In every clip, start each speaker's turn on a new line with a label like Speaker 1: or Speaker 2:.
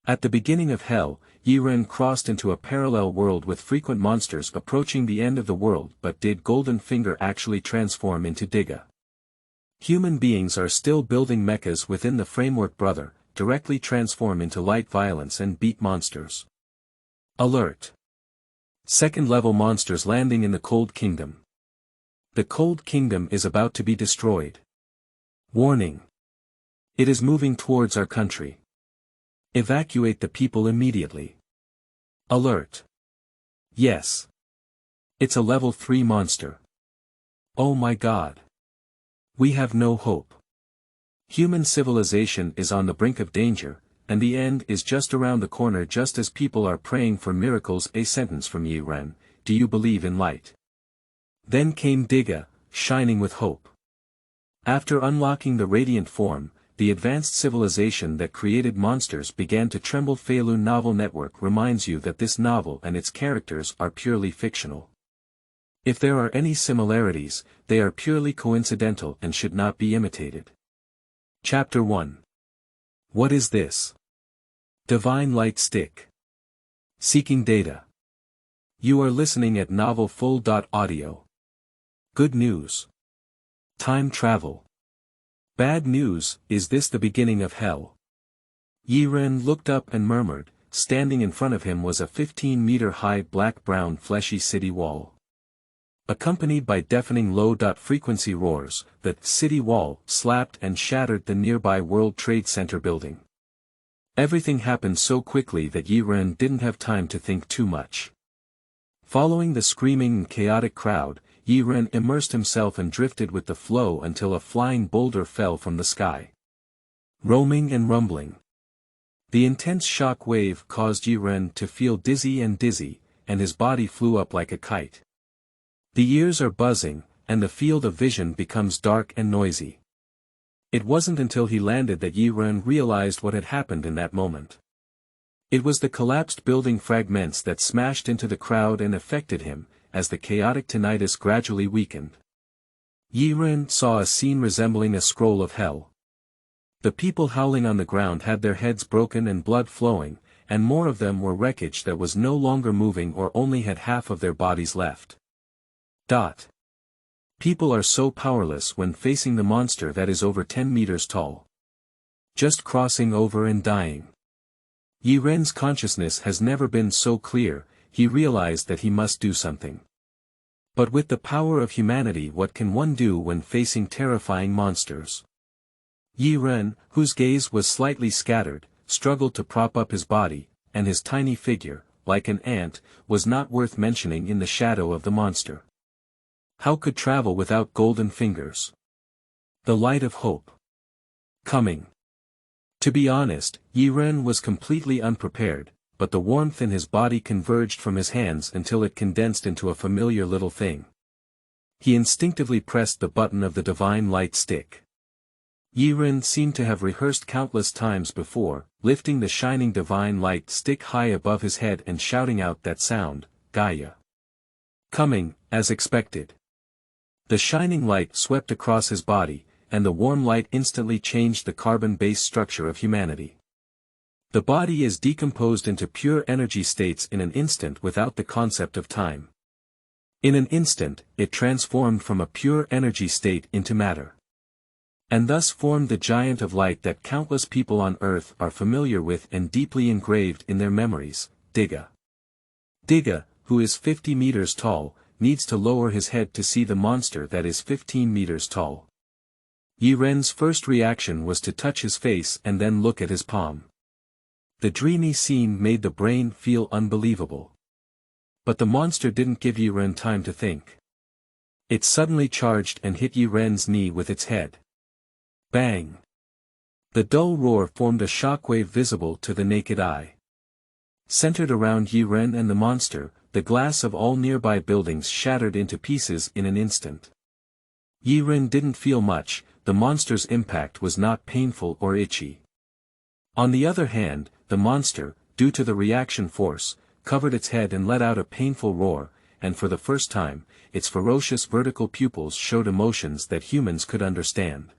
Speaker 1: At the beginning of Hell, Ye Ren crossed into a parallel world with frequent monsters approaching the end of the world, but did Golden Finger actually transform into Diga? Human beings are still building mechas within the frameworkBrother, directly transform into light violence and beat monsters. Alert! Second-level monsters landing in the Cold Kingdom. The Cold Kingdom is about to be destroyed. Warning! It is moving towards our country. Evacuate the people immediately. Alert! Yes. It's a level 3 monster. Oh my god. We have no hope. Human civilization is on the brink of danger, and the end is just around the corner just as people are praying for miracles. A sentence from Ye Ren, do you believe in light? Then came Diga, shining with hope. After unlocking the radiant form, the advanced civilization that created monsters began to trembleFeilu. Novel network reminds you that this novel and its characters are purely fictional. If there are any similarities, they are purely coincidental and should not be imitated. Chapter 1. What is this? Divine Light Stick. Seeking data. You are listening at novelfull.audio. Good news. Time travel. Bad news, is this the beginning of hell? Ye Ren looked up and murmured. Standing in front of him was a 15-meter-high black-brown fleshy city wall. Accompanied by deafening low-frequency roars, the city wall slapped and shattered the nearby World Trade Center building. Everything happened so quickly that Ye Ren didn't have time to think too much. Following the screaming and chaotic crowd, Ye Ren immersed himself and drifted with the flow until a flying boulder fell from the sky. Roaming and rumbling. The intense shock wave caused Ye Ren to feel dizzy, and his body flew up like a kite. The ears are buzzing, and the field of vision becomes dark and noisy. It wasn't until he landed that Ye Ren realized what had happened in that moment. It was the collapsed building fragments that smashed into the crowd and affected him, as the chaotic tinnitus gradually weakened. Ye Ren saw a scene resembling a scroll of hell. The people howling on the ground had their heads broken and blood flowing, and more of them were wreckage that was no longer moving or only had half of their bodies left. People are so powerless when facing the monster that is over 10 meters tall. Just crossing over and dying. Ye Ren's consciousness has never been so clear. He realized that he must do something. But with the power of humanity, what can one do when facing terrifying monsters? Ye Ren, whose gaze was slightly scattered, struggled to prop up his body, and his tiny figure, like an ant, was not worth mentioning in the shadow of the monster. How could travel without golden fingers? The light of hope. Coming. To be honest, Ye Ren was completely unprepared, but the warmth in his body converged from his hands until it condensed into a familiar little thing. He instinctively pressed the button of the divine light stick. Ye Ren seemed to have rehearsed countless times before, lifting the shining divine light stick high above his head and shouting out that sound, Gaia. Coming, as expected. The shining light swept across his body, and the warm light instantly changed the carbon-based structure of humanity. The body is decomposed into pure energy states in an instant without the concept of time. In an instant, it transformed from a pure energy state into matter. And thus formed the giant of light that countless people on Earth are familiar with and deeply engraved in their memories, Diga. Diga, who is 50 meters tall, needs to lower his head to see the monster that is 15 meters tall. Ye Ren's first reaction was to touch his face and then look at his palm. The dreamy scene made the brain feel unbelievable. But the monster didn't give Ye Ren time to think. It suddenly charged and hit Ye Ren's knee with its head. Bang! The dull roar formed a shockwave visible to the naked eye. Centered around Ye Ren and the monster, the glass of all nearby buildings shattered into pieces in an instant. Ye Ren didn't feel much. The monster's impact was not painful or itchy. On the other hand, the monster, due to the reaction force, covered its head and let out a painful roar, and for the first time, its ferocious vertical pupils showed emotions that humans could understand.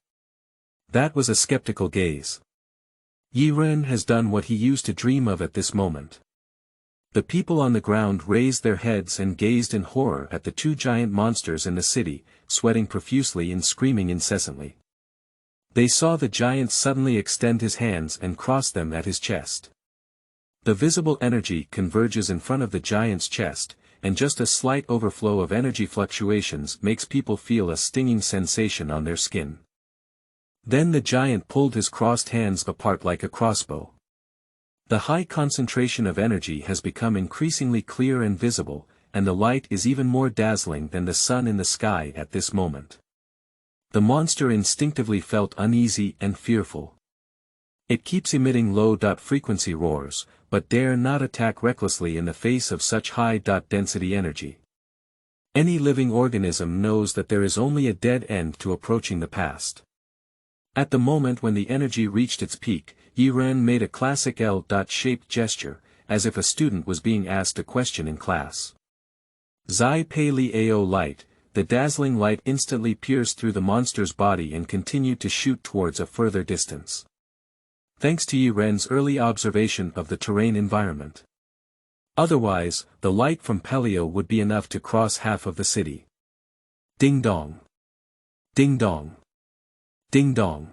Speaker 1: That was a skeptical gaze. Ye Ren has done what he used to dream of at this moment. The people on the ground raised their heads and gazed in horror at the two giant monsters in the city, sweating profusely and screaming incessantly. They saw the giant suddenly extend his hands and cross them at his chest. The visible energy converges in front of the giant's chest, and just a slight overflow of energy fluctuations makes people feel a stinging sensation on their skin. Then the giant pulled his crossed hands apart like a crossbow. The high concentration of energy has become increasingly clear and visible, and the light is even more dazzling than the sun in the sky at this moment. The monster instinctively felt uneasy and fearful. It keeps emitting low-frequency roars, but dare not attack recklessly in the face of such high-density energy. Any living organism knows that there is only a dead end to approaching the past. At the moment when the energy reached its peak, Ye Ren made a classic L-shaped gesture, as if a student was being asked a question in class. Zai Pei Li Ao light, the dazzling light instantly pierced through the monster's body and continued to shoot towards a further distance. Thanks to Ye Ren's early observation of the terrain environment. Otherwise, the light from Pelio would be enough to cross half of the city. Ding dong. Ding dong. Ding dong.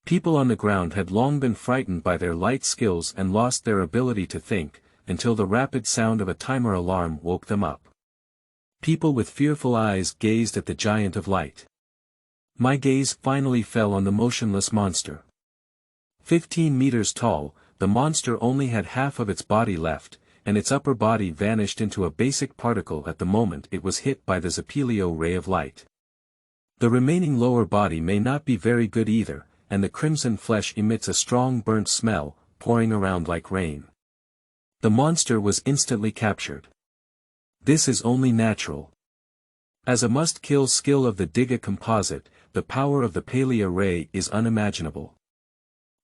Speaker 1: People on the ground had long been frightened by their light skills and lost their ability to think, until the rapid sound of a timer alarm woke them up. People with fearful eyes gazed at the giant of light. My gaze finally fell on the motionless monster. 15 meters tall, the monster only had half of its body left, and its upper body vanished into a basic particle at the moment it was hit by the Zapilio ray of light. The remaining lower body may not be very good either, and the crimson flesh emits a strong burnt smell, pouring around like rain. The monster was instantly captured. This is only natural. As a must-kill skill of the Diga composite, the power of the Palea ray is unimaginable.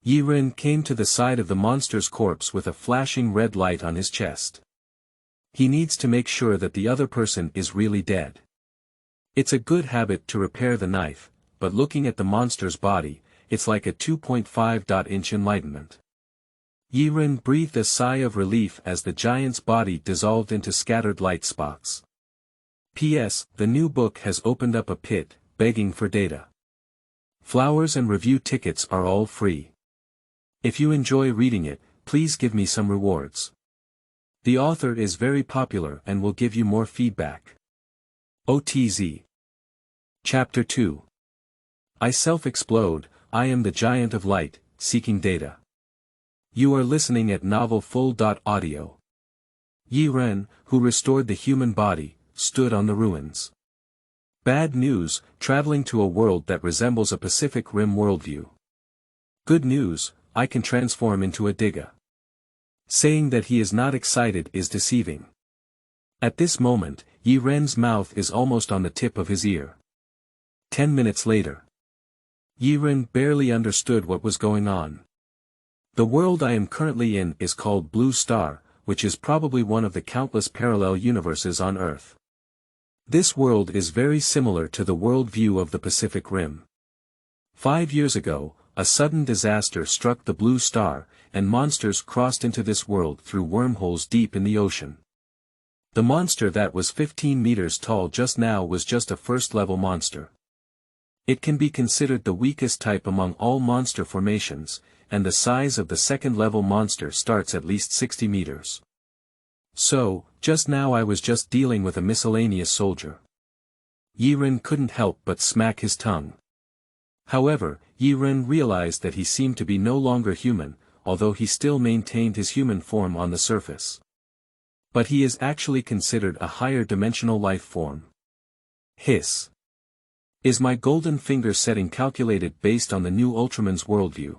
Speaker 1: Ye Ren came to the side of the monster's corpse with a flashing red light on his chest. He needs to make sure that the other person is really dead. It's a good habit to repair the knife, but looking at the monster's body, it's like a 2.5-inch enlightenment. Ye Ren breathed a sigh of relief as the giant's body dissolved into scattered light spots. P.S. The new book has opened up a pit, begging for data. Flowers and review tickets are all free. If you enjoy reading it, please give me some rewards. The author is very popular and will give you more feedback. OTZ. Chapter 2. I self-explode, I am the giant of light, seeking data. You are listening at novelfull.audio. Ye Ren, who restored the human body, stood on the ruins. Bad news, traveling to a world that resembles a Pacific Rim worldview. Good news, I can transform into a Diga. Saying that he is not excited is deceiving. At this moment, Ye Ren's mouth is almost on the tip of his ear. 10 minutes later. Ye Ren barely understood what was going on. The world I am currently in is called Blue Star, which is probably one of the countless parallel universes on Earth. This world is very similar to the world view of the Pacific Rim. 5 years ago, a sudden disaster struck the Blue Star, and monsters crossed into this world through wormholes deep in the ocean. The monster that was 15 meters tall just now was just a first-level monster. It can be considered the weakest type among all monster formations, and the size of the second-level monster starts at least 60 meters. So, just now I was just dealing with a miscellaneous soldier. Ye Ren couldn't help but smack his tongue. However, Ye Ren realized that he seemed to be no longer human, although he still maintained his human form on the surface. But he is actually considered a higher dimensional life form. Hiss. Is my golden finger setting calculated based on the new Ultraman's worldview?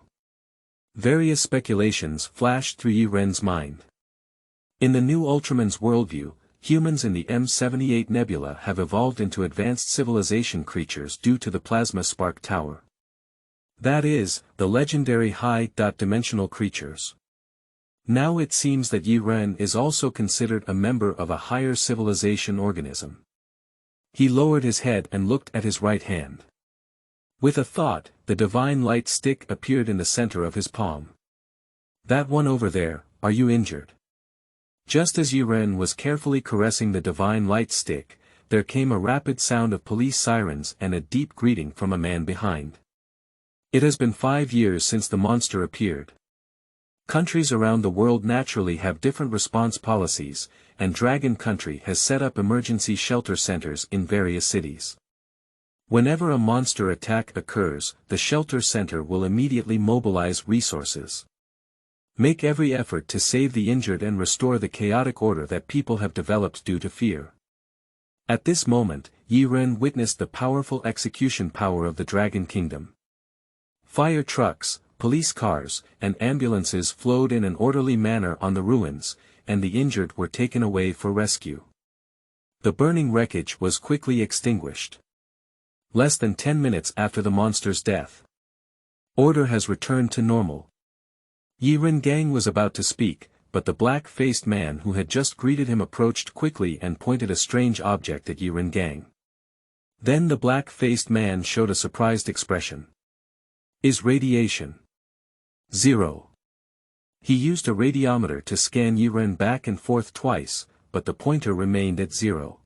Speaker 1: Various speculations flashed through Ye Ren's mind. In the new Ultraman's worldview, humans in the M78 Nebula have evolved into advanced civilization creatures due to the plasma spark tower. That is, the legendary high-dimensional creatures. Now it seems that Ye Ren is also considered a member of a higher civilization organism. He lowered his head and looked at his right hand. With a thought, the divine light stick appeared in the center of his palm. That one over there, are you injured? Just as Ye Ren was carefully caressing the divine light stick, there came a rapid sound of police sirens and a deep greeting from a man behind. It has been 5 years since the monster appeared. Countries around the world naturally have different response policies, and Dragon Country has set up emergency shelter centers in various cities. Whenever a monster attack occurs, the shelter center will immediately mobilize resources. Make every effort to save the injured and restore the chaotic order that people have developed due to fear. At this moment, Ye Ren witnessed the powerful execution power of the Dragon Kingdom. Fire trucks, police cars, and ambulances flowed in an orderly manner on the ruins, and the injured were taken away for rescue. The burning wreckage was quickly extinguished. Less than 10 minutes after the monster's death. Order has returned to normal. Ye Ren Gang was about to speak, but the black-faced man who had just greeted him approached quickly and pointed a strange object at Ye Ren Gang. Then the black-faced man showed a surprised expression. Is radiation 0? He used a radiometer to scan Ye Ren back and forth twice, but the pointer remained at 0.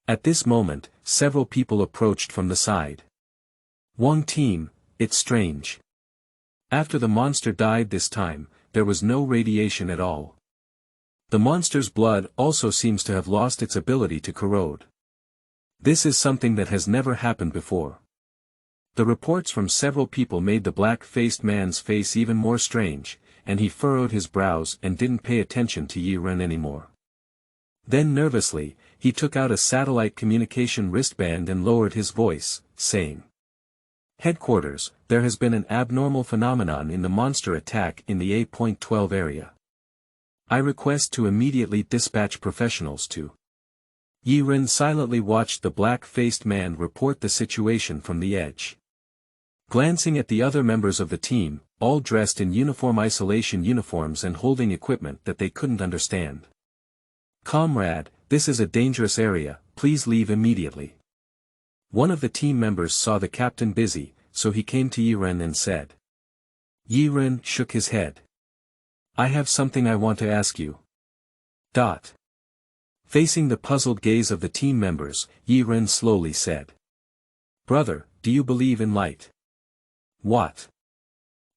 Speaker 1: At this moment, several people approached from the side. One team, it's strange. After the monster died this time, there was no radiation at all. The monster's blood also seems to have lost its ability to corrode. This is something that has never happened before. The reports from several people made the black-faced man's face even more strange, and he furrowed his brows and didn't pay attention to Ye Ren anymore. Then nervously, he took out a satellite communication wristband and lowered his voice, saying, "Headquarters, there has been an abnormal phenomenon in the monster attack in the EP1-10 area. I request to immediately dispatch professionals to." Ye Ren silently watched the black-faced man report the situation from the edge. Glancing at the other members of the team, all dressed in uniform isolation uniforms and holding equipment that they couldn't understand. "Comrade, this is a dangerous area, please leave immediately." One of the team members saw the captain busy, so he came to Ye Ren and said. Ye Ren shook his head. "I have something I want to ask you." Facing the puzzled gaze of the team members, Ye Ren slowly said. "Brother, do you believe in light?" "What?"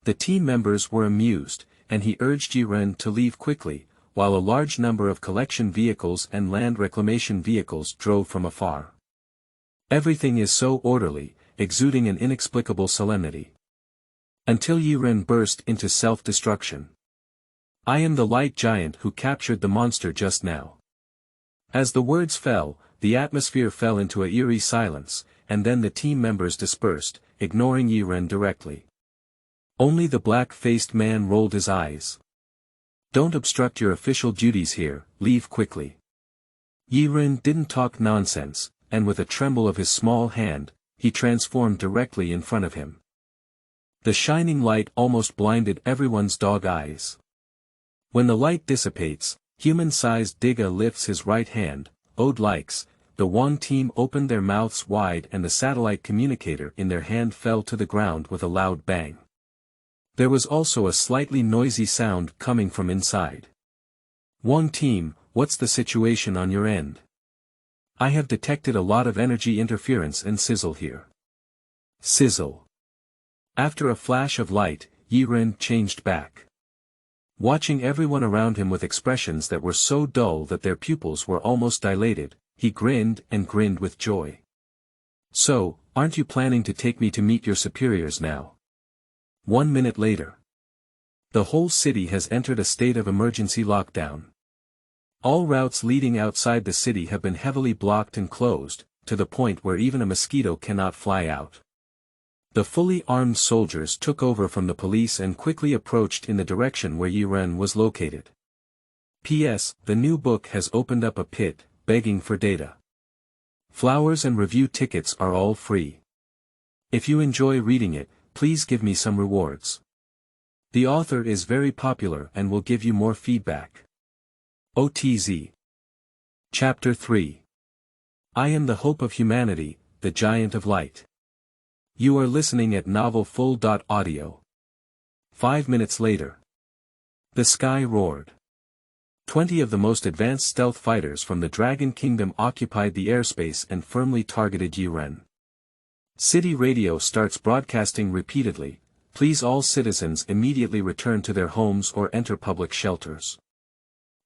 Speaker 1: The team members were amused, and he urged Ye Ren to leave quickly, while a large number of collection vehicles and land reclamation vehicles drove from afar. Everything is so orderly, exuding an inexplicable solemnity. Until Ye Ren burst into self-destruction. "I am the light giant who captured the monster just now." As the words fell, the atmosphere fell into a eerie silence, and then the team members dispersed, ignoring Ye Ren directly. Only the black-faced man rolled his eyes. "Don't obstruct your official duties here, leave quickly." Ye Ren didn't talk nonsense, and with a tremble of his small hand, he transformed directly in front of him. The shining light almost blinded everyone's dog eyes. When the light dissipates, human-sized Diga lifts his right hand, owed likes, the one team opened their mouths wide and the satellite communicator in their hand fell to the ground with a loud bang. There was also a slightly noisy sound coming from inside. "One team, what's the situation on your end? I have detected a lot of energy interference and sizzle here." Sizzle. After a flash of light, Ye Ren changed back. Watching everyone around him with expressions that were so dull that their pupils were almost dilated, he grinned and grinned with joy. "So, aren't you planning to take me to meet your superiors now?" 1 minute later. The whole city has entered a state of emergency lockdown. All routes leading outside the city have been heavily blocked and closed, to the point where even a mosquito cannot fly out. The fully armed soldiers took over from the police and quickly approached in the direction where Ye Ren was located. P.S. The new book has opened up a pit, begging for data. Flowers and review tickets are all free. If you enjoy reading it, please give me some rewards. The author is very popular and will give you more feedback. OTZ. Chapter 3. I am the hope of humanity, the giant of light. You are listening at novelfull.audio. 5 minutes later. The sky roared. 20 of the most advanced stealth fighters from the Dragon Kingdom occupied the airspace and firmly targeted Ye Ren. City radio starts broadcasting repeatedly, "Please all citizens immediately return to their homes or enter public shelters."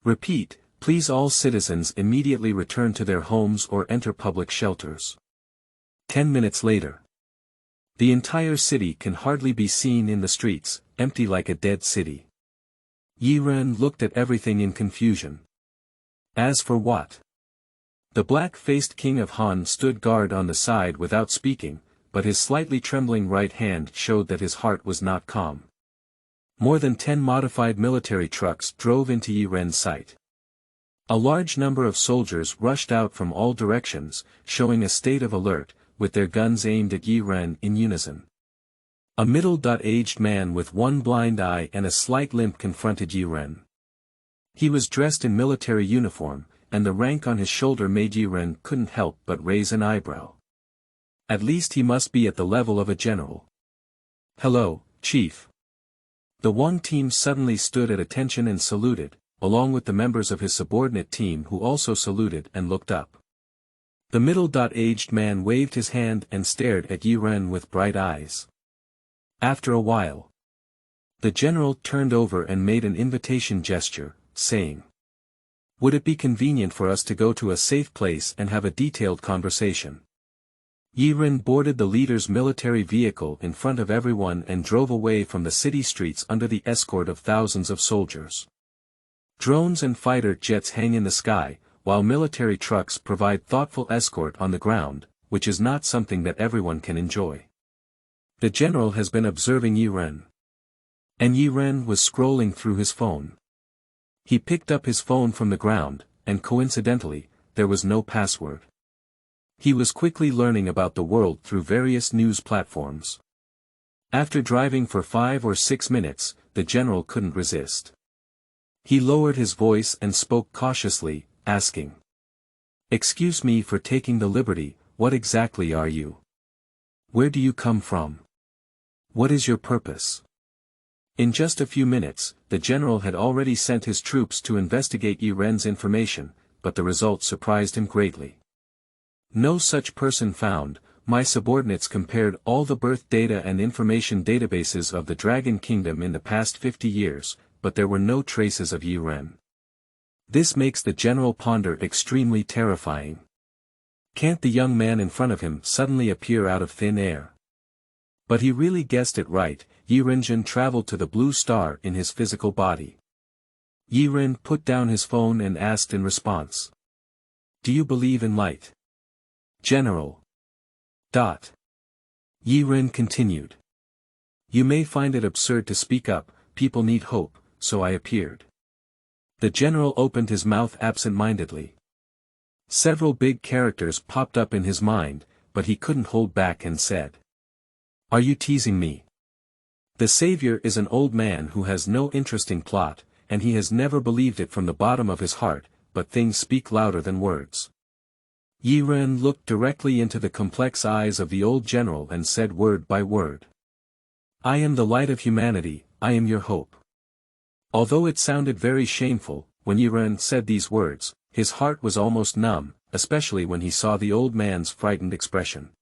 Speaker 1: Repeat, "Please all citizens immediately return to their homes or enter public shelters." 10 minutes later. The entire city can hardly be seen in the streets, empty like a dead city. Ye Ren looked at everything in confusion. As for what? The black-faced king of Han stood guard on the side without speaking, but his slightly trembling right hand showed that his heart was not calm. More than 10 modified military trucks drove into Ye Ren's sight. A large number of soldiers rushed out from all directions, showing a state of alert, with their guns aimed at Ye Ren in unison. A middle-aged man with one blind eye and a slight limp confronted Ye Ren. He was dressed in military uniform, and the rank on his shoulder made Ye Ren couldn't help but raise an eyebrow. At least he must be at the level of a general. "Hello, Chief." The Wong team suddenly stood at attention and saluted, along with the members of his subordinate team who also saluted and looked up. The middle-aged man waved his hand and stared at Ye Ren with bright eyes. After a while, the general turned over and made an invitation gesture, saying, "Would it be convenient for us to go to a safe place and have a detailed conversation?" Ye Ren boarded the leader's military vehicle in front of everyone and drove away from the city streets under the escort of thousands of soldiers. Drones and fighter jets hang in the sky, while military trucks provide thoughtful escort on the ground, which is not something that everyone can enjoy. The general has been observing Ye Ren. And Ye Ren was scrolling through his phone. He picked up his phone from the ground, and coincidentally, there was no password. He was quickly learning about the world through various news platforms. After driving for 5 or 6 minutes, the general couldn't resist. He lowered his voice and spoke cautiously, asking, "Excuse me for taking the liberty, what exactly are you? Where do you come from? What is your purpose?" In just a few minutes, the general had already sent his troops to investigate Ye Ren's information, but the results surprised him greatly. "No such person found." My subordinates compared all the birth data and information databases of the Dragon Kingdom in the past 50 years, but there were no traces of Ye Ren. This makes the general ponder extremely terrifying. Can't the young man in front of him suddenly appear out of thin air? But he really guessed it right. Ye Ren traveled to the blue star in his physical body. Ye Ren put down his phone and asked in response, "Do you believe in light, General?" Ye Ren continued, "You may find it absurd to speak up, people need hope, so I appeared." The general opened his mouth absent-mindedly. Several big characters popped up in his mind, but he couldn't hold back and said, "Are you teasing me? The savior is an old man who has no interesting plot, and he has never believed it from the bottom of his heart, but things speak louder than words." Ye Ren looked directly into the complex eyes of the old general and said word by word, "I am the light of humanity, I am your hope." Although it sounded very shameful, when Ye Ren said these words, his heart was almost numb, especially when he saw the old man's frightened expression.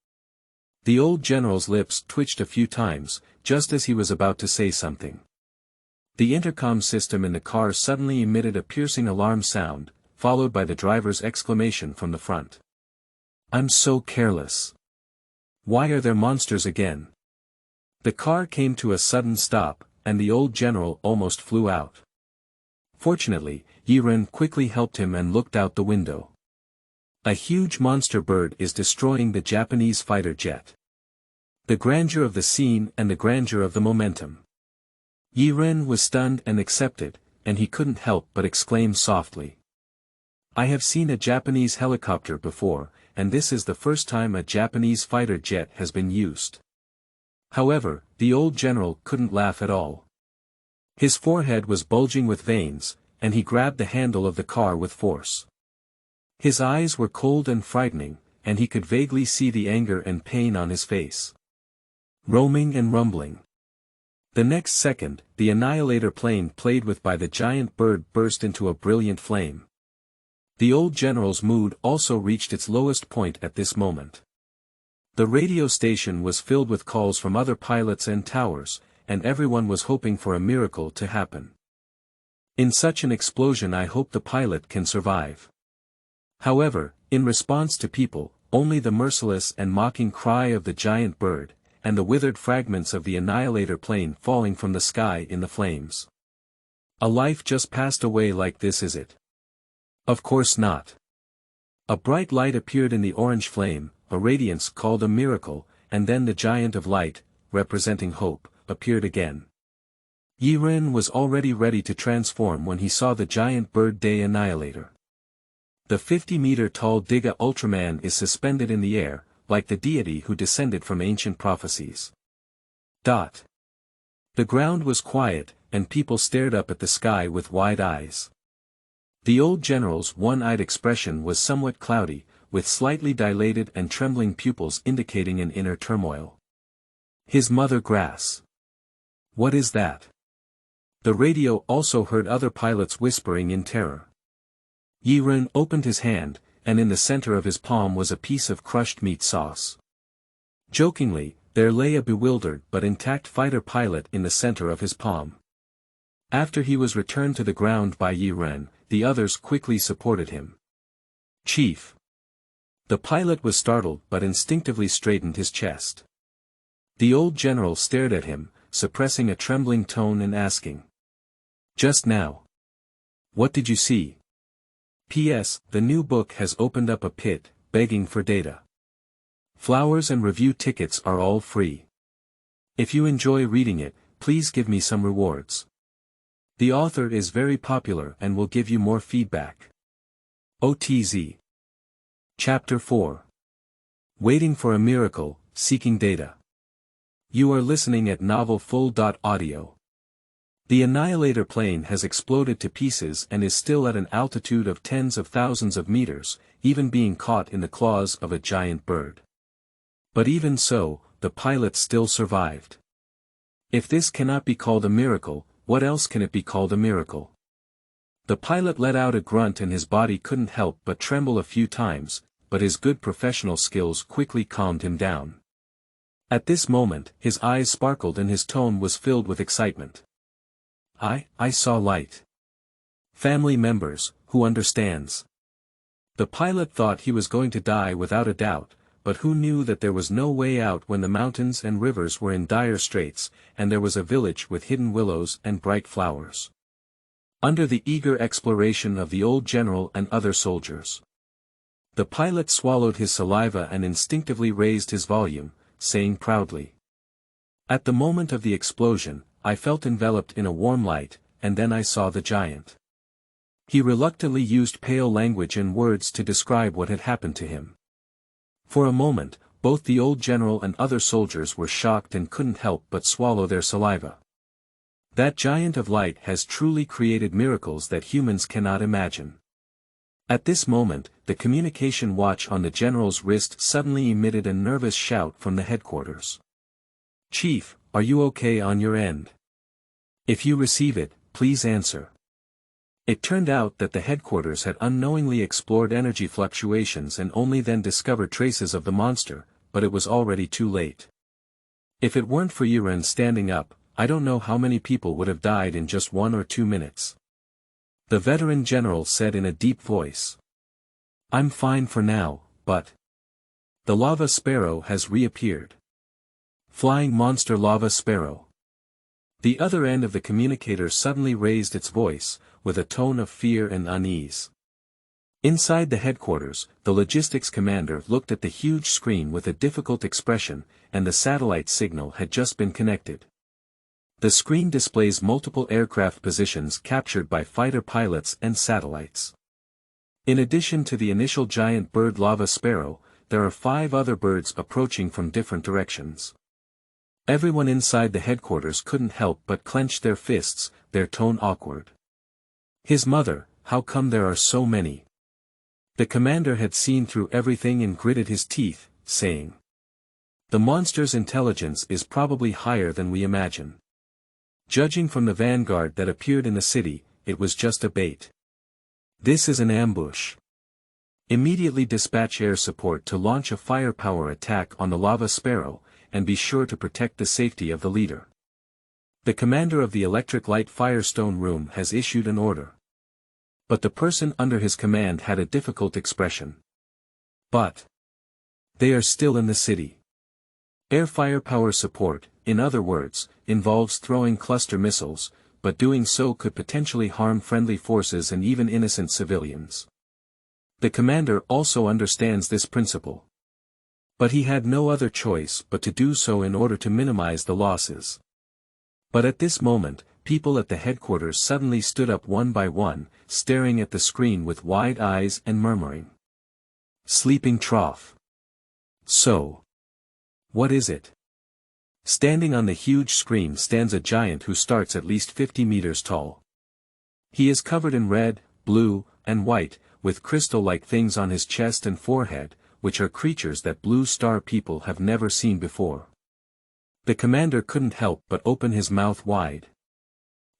Speaker 1: The old general's lips twitched a few times, just as he was about to say something. The intercom system in the car suddenly emitted a piercing alarm sound, followed by the driver's exclamation from the front. "I'm so careless. Why are there monsters again?" The car came to a sudden stop, and the old general almost flew out. Fortunately, Ye Ren quickly helped him and looked out the window. A huge monster bird is destroying the Japanese fighter jet. The grandeur of the scene and the grandeur of the momentum. Ye Ren was stunned and accepted, and he couldn't help but exclaim softly, "I have seen a Japanese helicopter before, and this is the first time a Japanese fighter jet has been used." However, the old general couldn't laugh at all. His forehead was bulging with veins, and he grabbed the handle of the car with force. His eyes were cold and frightening, and he could vaguely see the anger and pain on his face. Roaming and rumbling. The next second, the annihilator plane played with by the giant bird burst into a brilliant flame. The old general's mood also reached its lowest point at this moment. The radio station was filled with calls from other pilots and towers, and everyone was hoping for a miracle to happen. In such an explosion, I hope the pilot can survive. However, in response to people, only the merciless and mocking cry of the giant bird, and the withered fragments of the annihilator plane falling from the sky in the flames. A life just passed away like this, is it? Of course not. A bright light appeared in the orange flame, a radiance called a miracle, and then the giant of light, representing hope, appeared again. Ye Ren was already ready to transform when he saw the giant bird day annihilator. The 50-meter-tall Diga Ultraman is suspended in the air, like the deity who descended from ancient prophecies. The ground was quiet, and people stared up at the sky with wide eyes. The old general's one-eyed expression was somewhat cloudy, with slightly dilated and trembling pupils indicating an inner turmoil. His mother gasped. What is that? The radio also heard other pilots whispering in terror. Ye Ren opened his hand, and in the center of his palm was a piece of crushed meat sauce. Jokingly, there lay a bewildered but intact fighter pilot in the center of his palm. After he was returned to the ground by Ye Ren, the others quickly supported him. Chief. The pilot was startled but instinctively straightened his chest. The old general stared at him, suppressing a trembling tone and asking. Just now. What did you see? P.S. The new book has opened up a pit, begging for data. Flowers and review tickets are all free. If you enjoy reading it, please give me some rewards. The author is very popular and will give you more feedback. OTZ. Chapter 4. Waiting for a miracle, seeking data. You are listening at novelfull.audio. The annihilator plane has exploded to pieces and is still at an altitude of tens of thousands of meters, even being caught in the claws of a giant bird. But even so, the pilot still survived. If this cannot be called a miracle, what else can it be called a miracle? The pilot let out a grunt and his body couldn't help but tremble a few times, but his good professional skills quickly calmed him down. At this moment, his eyes sparkled and his tone was filled with excitement. I saw light. Family members, who understands? The pilot thought he was going to die without a doubt, but who knew that there was no way out when the mountains and rivers were in dire straits, and there was a village with hidden willows and bright flowers. Under the eager exploration of the old general and other soldiers. The pilot swallowed his saliva and instinctively raised his volume, saying proudly. At the moment of the explosion, I felt enveloped in a warm light, and then I saw the giant. He reluctantly used pale language and words to describe what had happened to him. For a moment, both the old general and other soldiers were shocked and couldn't help but swallow their saliva. That giant of light has truly created miracles that humans cannot imagine. At this moment, the communication watch on the general's wrist suddenly emitted a nervous shout from the headquarters. Chief, are you okay on your end? If you receive it, please answer. It turned out that the headquarters had unknowingly explored energy fluctuations and only then discovered traces of the monster, but it was already too late. If it weren't for Ye Ren standing up, I don't know how many people would have died in just 1 or 2 minutes. The veteran general said in a deep voice. I'm fine for now, but... The lava sparrow has reappeared. Flying monster lava sparrow. The other end of the communicator suddenly raised its voice, with a tone of fear and unease. Inside the headquarters, the logistics commander looked at the huge screen with a difficult expression, and the satellite signal had just been connected. The screen displays multiple aircraft positions captured by fighter pilots and satellites. In addition to the initial giant bird lava sparrow, there are 5 other birds approaching from different directions. Everyone inside the headquarters couldn't help but clench their fists, their tone awkward. His mother, how come there are so many? The commander had seen through everything and gritted his teeth, saying. The monster's intelligence is probably higher than we imagine. Judging from the vanguard that appeared in the city, it was just a bait. This is an ambush. Immediately dispatch air support to launch a firepower attack on the lava sparrow, and be sure to protect the safety of the leader. The commander of the electric light firestone room has issued an order. But the person under his command had a difficult expression. But they are still in the city. Air firepower support, in other words, involves throwing cluster missiles, but doing so could potentially harm friendly forces and even innocent civilians. The commander also understands this principle. But he had no other choice but to do so in order to minimize the losses. But at this moment, people at the headquarters suddenly stood up one by one, staring at the screen with wide eyes and murmuring. Sleeping trough. So. What is it? Standing on the huge screen stands a giant who starts at least 50 meters tall. He is covered in red, blue, and white, with crystal-like things on his chest and forehead, which are creatures that Blue Star people have never seen before. The commander couldn't help but open his mouth wide.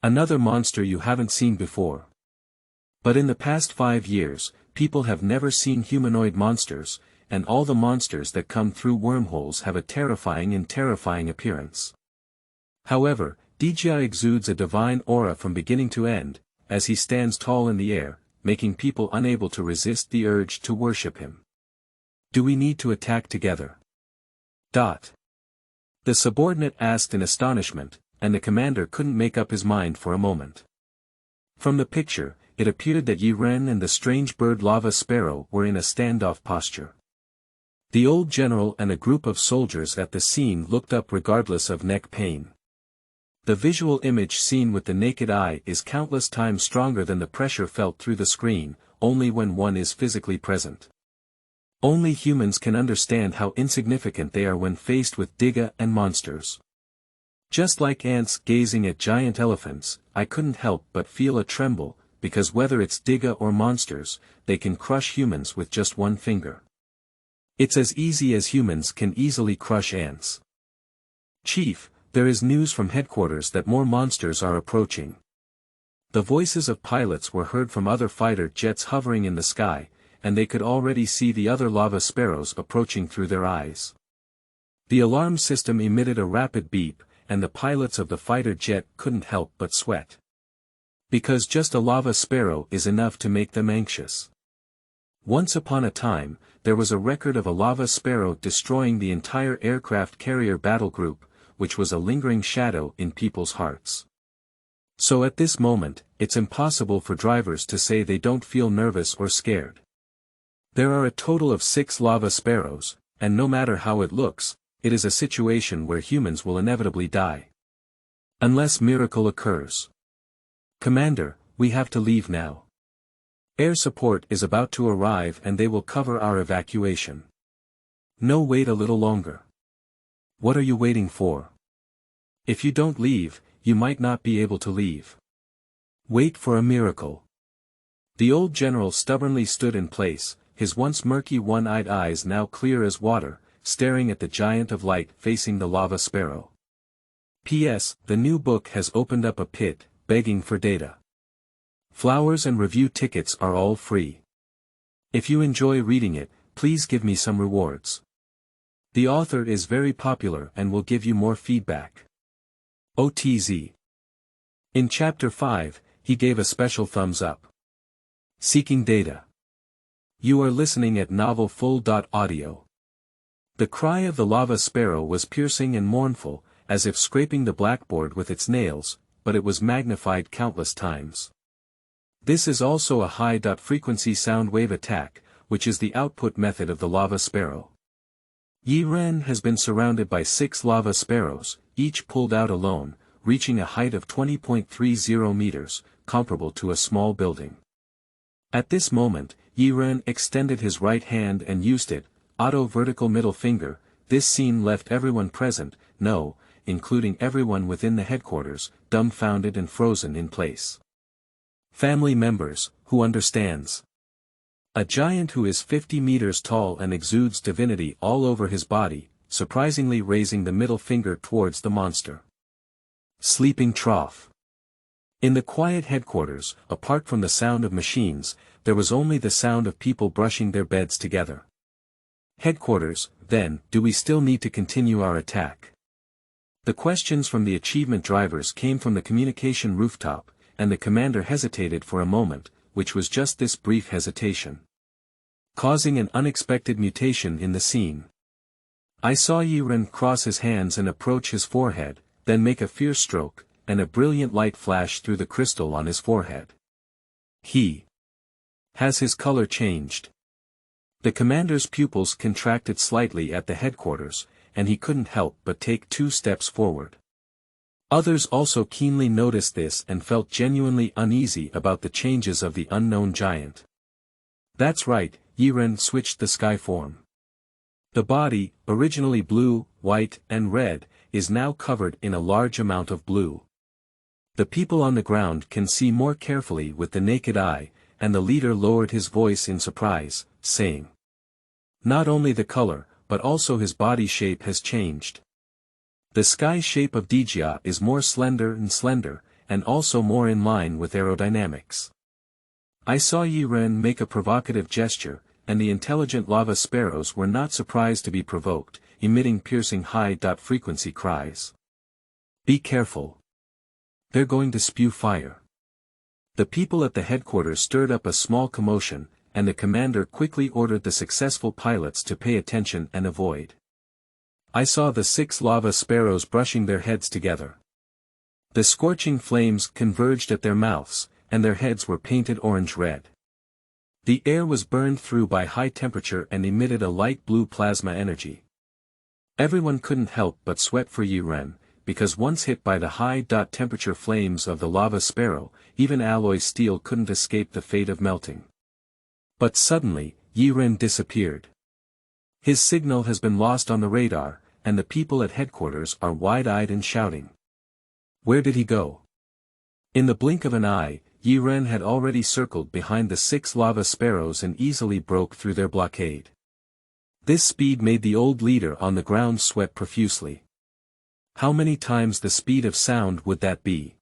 Speaker 1: Another monster you haven't seen before. But in the past 5 years, people have never seen humanoid monsters, and all the monsters that come through wormholes have a terrifying appearance. However, Diga exudes a divine aura from beginning to end, as he stands tall in the air, making people unable to resist the urge to worship him. Do we need to attack together? The subordinate asked in astonishment, and the commander couldn't make up his mind for a moment. From the picture, it appeared that Ye Ren and the strange bird lava sparrow were in a standoff posture. The old general and a group of soldiers at the scene looked up regardless of neck pain. The visual image seen with the naked eye is countless times stronger than the pressure felt through the screen, only when one is physically present. Only humans can understand how insignificant they are when faced with Diga and monsters. Just like ants gazing at giant elephants, I couldn't help but feel a tremble, because whether it's Diga or monsters, they can crush humans with just one finger. It's as easy as humans can easily crush ants. Chief, there is news from headquarters that more monsters are approaching. The voices of pilots were heard from other fighter jets hovering in the sky, and they could already see the other lava sparrows approaching through their eyes. The alarm system emitted a rapid beep, and the pilots of the fighter jet couldn't help but sweat. Because just a lava sparrow is enough to make them anxious. Once upon a time, there was a record of a lava sparrow destroying the entire aircraft carrier battle group, which was a lingering shadow in people's hearts. So at this moment, it's impossible for drivers to say they don't feel nervous or scared. There are a total of 6 lava sparrows, and no matter how it looks, it is a situation where humans will inevitably die. Unless miracle occurs. Commander, we have to leave now. Air support is about to arrive and they will cover our evacuation. No, wait a little longer. What are you waiting for? If you don't leave, you might not be able to leave. Wait for a miracle. The old general stubbornly stood in place, his once murky one-eyed eyes now clear as water, staring at the giant of light facing the lava sparrow. P.S. The new book has opened up a pit, begging for data. Flowers and review tickets are all free. If you enjoy reading it, please give me some rewards. The author is very popular and will give you more feedback. OTZ. In Chapter 5, he gave a special thumbs up. Seeking data. You are listening at Novel Full.audio. The cry of the lava sparrow was piercing and mournful, as if scraping the blackboard with its nails, but it was magnified countless times. This is also a high-frequency sound wave attack, which is the output method of the lava sparrow. Ye Ren has been surrounded by 6 lava sparrows, each pulled out alone, reaching a height of 20.30 meters, comparable to a small building. At this moment, Ye Ren extended his right hand and used it, vertical middle finger. This scene left everyone present, including everyone within the headquarters, dumbfounded and frozen in place. Family members, who understands? A giant who is 50 meters tall and exudes divinity all over his body, surprisingly raising the middle finger towards the monster. Sleeping trough. In the quiet headquarters, apart from the sound of machines, there was only the sound of people brushing their beds together. Headquarters, then, do we still need to continue our attack? The questions from the achievement drivers came from the communication rooftop, and the commander hesitated for a moment, which was just this brief hesitation, causing an unexpected mutation in the scene. I saw Ye Ren cross his hands and approach his forehead, then make a fierce stroke, and a brilliant light flashed through the crystal on his forehead. He has his color changed. The commander's pupils contracted slightly at the headquarters, and he couldn't help but take 2 steps forward. Others also keenly noticed this and felt genuinely uneasy about the changes of the unknown giant. That's right, Ye Ren switched the sky form. The body, originally blue, white, and red, is now covered in a large amount of blue. The people on the ground can see more carefully with the naked eye, and the leader lowered his voice in surprise, saying, "Not only the color, but also his body shape has changed. The sky shape of Diga is more slender, and also more in line with aerodynamics." I saw Ye Ren make a provocative gesture, and the intelligent lava sparrows were not surprised to be provoked, emitting piercing high-frequency cries. "Be careful. They're going to spew fire." The people at the headquarters stirred up a small commotion, and the commander quickly ordered the successful pilots to pay attention and avoid. I saw the 6 lava sparrows brushing their heads together. The scorching flames converged at their mouths, and their heads were painted orange-red. The air was burned through by high temperature and emitted a light blue plasma energy. Everyone couldn't help but sweat for Ye Ren, because once hit by the high-temperature flames of the lava sparrow, even alloy steel couldn't escape the fate of melting. But suddenly, Ye Ren disappeared. His signal has been lost on the radar, and the people at headquarters are wide-eyed and shouting. Where did he go? In the blink of an eye, Ye Ren had already circled behind the 6 lava sparrows and easily broke through their blockade. This speed made the old leader on the ground sweat profusely. How many times the speed of sound would that be?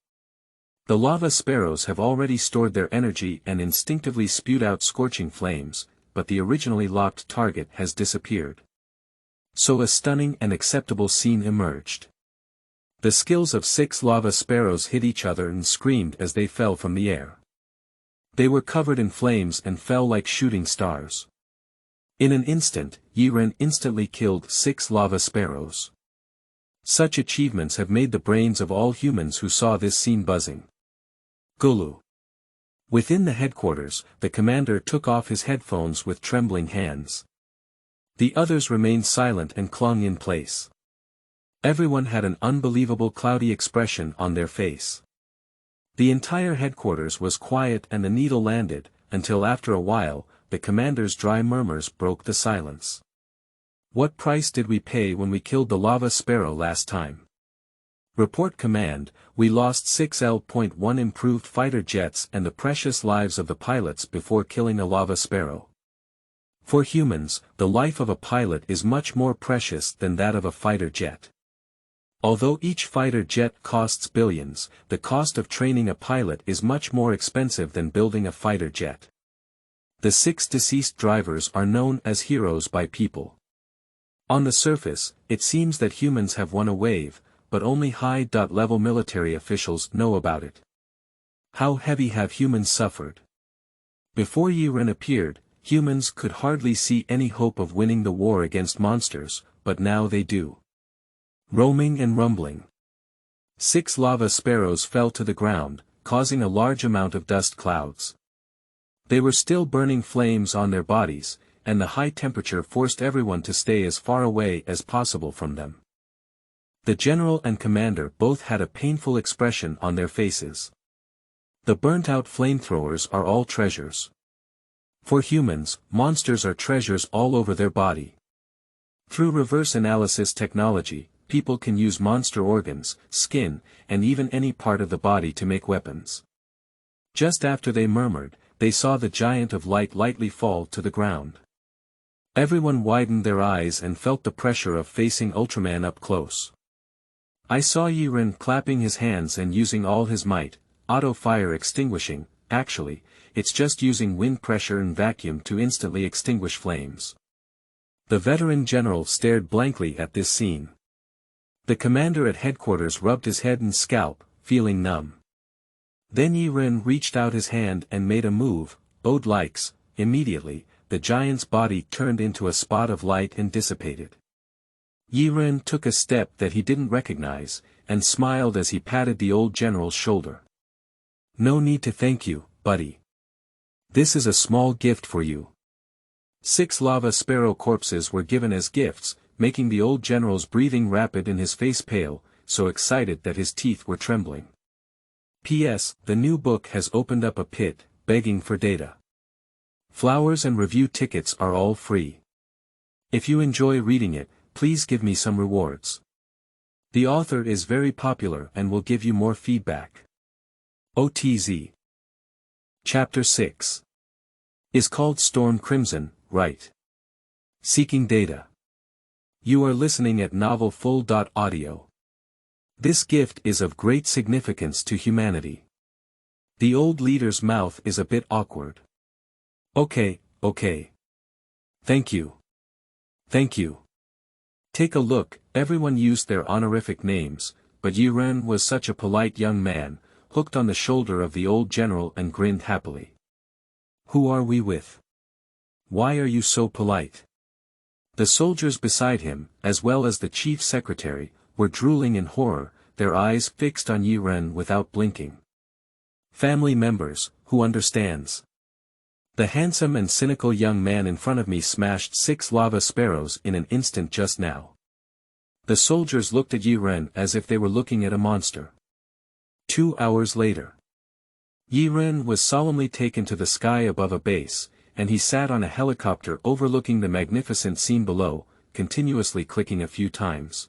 Speaker 1: The lava sparrows have already stored their energy and instinctively spewed out scorching flames, but the originally locked target has disappeared. So a stunning and acceptable scene emerged. The skills of 6 lava sparrows hit each other and screamed as they fell from the air. They were covered in flames and fell like shooting stars. In an instant, Ye Ren instantly killed 6 lava sparrows. Such achievements have made the brains of all humans who saw this scene buzzing. Gulu. Within the headquarters, the commander took off his headphones with trembling hands. The others remained silent and clung in place. Everyone had an unbelievable cloudy expression on their face. The entire headquarters was quiet and the needle landed, until after a while, the commander's dry murmurs broke the silence. What price did we pay when we killed the lava sparrow last time? Report command, we lost 6L.1 improved fighter jets and the precious lives of the pilots before killing a lava sparrow. For humans, the life of a pilot is much more precious than that of a fighter jet. Although each fighter jet costs billions, the cost of training a pilot is much more expensive than building a fighter jet. The 6 deceased drivers are known as heroes by people. On the surface, it seems that humans have won a wave, but only high-level military officials know about it. How heavy have humans suffered? Before Ye Ren appeared, humans could hardly see any hope of winning the war against monsters, but now they do. Roaming and rumbling. 6 lava sparrows fell to the ground, causing a large amount of dust clouds. They were still burning flames on their bodies, and the high temperature forced everyone to stay as far away as possible from them. The general and commander both had a painful expression on their faces. The burnt-out flamethrowers are all treasures. For humans, monsters are treasures all over their body. Through reverse analysis technology, people can use monster organs, skin, and even any part of the body to make weapons. Just after they murmured, they saw the giant of light lightly fall to the ground. Everyone widened their eyes and felt the pressure of facing Ultraman up close. I saw Ye Ren clapping his hands and using all his might, auto-fire extinguishing. Actually, it's just using wind pressure and vacuum to instantly extinguish flames. The veteran general stared blankly at this scene. The commander at headquarters rubbed his head and scalp, feeling numb. Then Ye Ren reached out his hand and made a move, owed likes. Immediately, the giant's body turned into a spot of light and dissipated. Ye Ren took a step that he didn't recognize, and smiled as he patted the old general's shoulder. No need to thank you, buddy. This is a small gift for you. 6 lava sparrow corpses were given as gifts, making the old general's breathing rapid and his face pale, so excited that his teeth were trembling. P.S. The new book has opened up a pit, begging for data. Flowers and review tickets are all free. If you enjoy reading it, please give me some rewards. The author is very popular and will give you more feedback. OTZ. Chapter 6. Is called Storm Crimson, right? Seeking data. You are listening at novelfull.audio. This gift is of great significance to humanity. The old leader's mouth is a bit awkward. Okay. Thank you. Thank you. Take a look, everyone used their honorific names, but Ye Ren was such a polite young man, hooked on the shoulder of the old general and grinned happily. Who are we with? Why are you so polite? The soldiers beside him, as well as the chief secretary, were drooling in horror, their eyes fixed on Ye Ren without blinking. Family members, who understands? The handsome and cynical young man in front of me smashed 6 lava sparrows in an instant just now. The soldiers looked at Ye Ren as if they were looking at a monster. 2 hours later. Ye Ren was solemnly taken to the sky above a base, and he sat on a helicopter overlooking the magnificent scene below, continuously clicking a few times.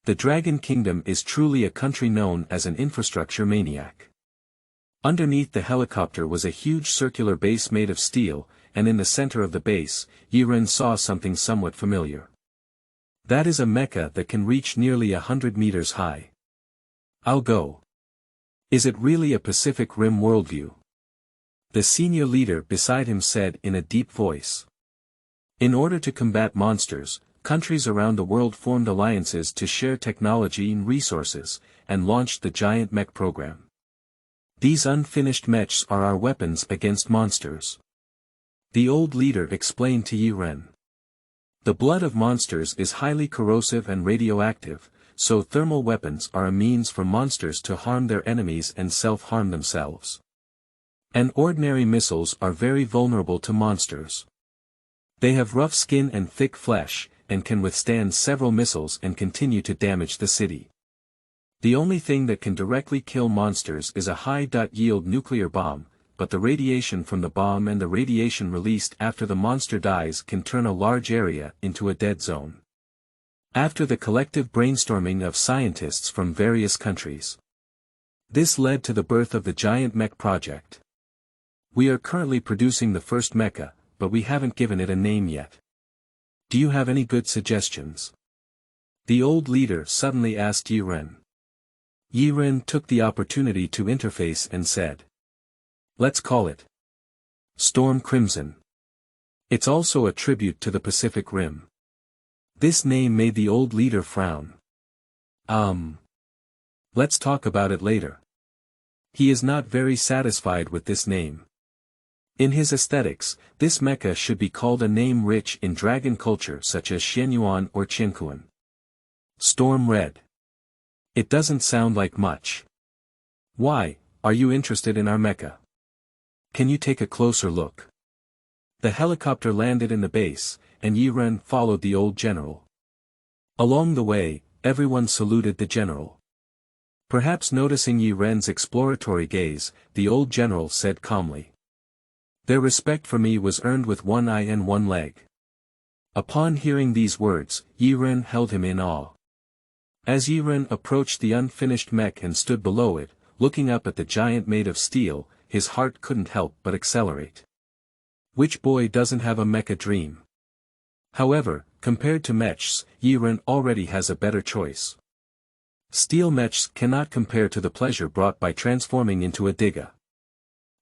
Speaker 1: The Dragon Kingdom is truly a country known as an infrastructure maniac. Underneath the helicopter was a huge circular base made of steel, and in the center of the base, Ye Ren saw something somewhat familiar. That is a mecha that can reach nearly 100 meters high. I'll go. Is it really a Pacific Rim worldview? The senior leader beside him said in a deep voice. In order to combat monsters, countries around the world formed alliances to share technology and resources, and launched the giant mech program. These unfinished mechs are our weapons against monsters. The old leader explained to Ye Ren. The blood of monsters is highly corrosive and radioactive, so thermal weapons are a means for monsters to harm their enemies and self-harm themselves. And ordinary missiles are very vulnerable to monsters. They have rough skin and thick flesh, and can withstand several missiles and continue to damage the city. The only thing that can directly kill monsters is a high-yield nuclear bomb, but the radiation from the bomb and the radiation released after the monster dies can turn a large area into a dead zone. After the collective brainstorming of scientists from various countries, this led to the birth of the giant mech project. We are currently producing the first mecha, but we haven't given it a name yet. Do you have any good suggestions? The old leader suddenly asked Ye Ren. Ye Ren took the opportunity to interface and said. Let's call it Storm Crimson. It's also a tribute to the Pacific Rim. This name made the old leader frown. Let's talk about it later. He is not very satisfied with this name. In his aesthetics, this mecha should be called a name rich in dragon culture such as Xianyuan or Qiankuan. Storm Red. It doesn't sound like much. Why, are you interested in our mecha? Can you take a closer look? The helicopter landed in the base, and Ye Ren followed the old general. Along the way, everyone saluted the general. Perhaps noticing Ye Ren's exploratory gaze, the old general said calmly. Their respect for me was earned with one eye and one leg. Upon hearing these words, Ye Ren held him in awe. As Ye Ren approached the unfinished mech and stood below it, looking up at the giant made of steel, his heart couldn't help but accelerate. Which boy doesn't have a mecha dream? However, compared to mechs, Ye Ren already has a better choice. Steel mechs cannot compare to the pleasure brought by transforming into a Diga.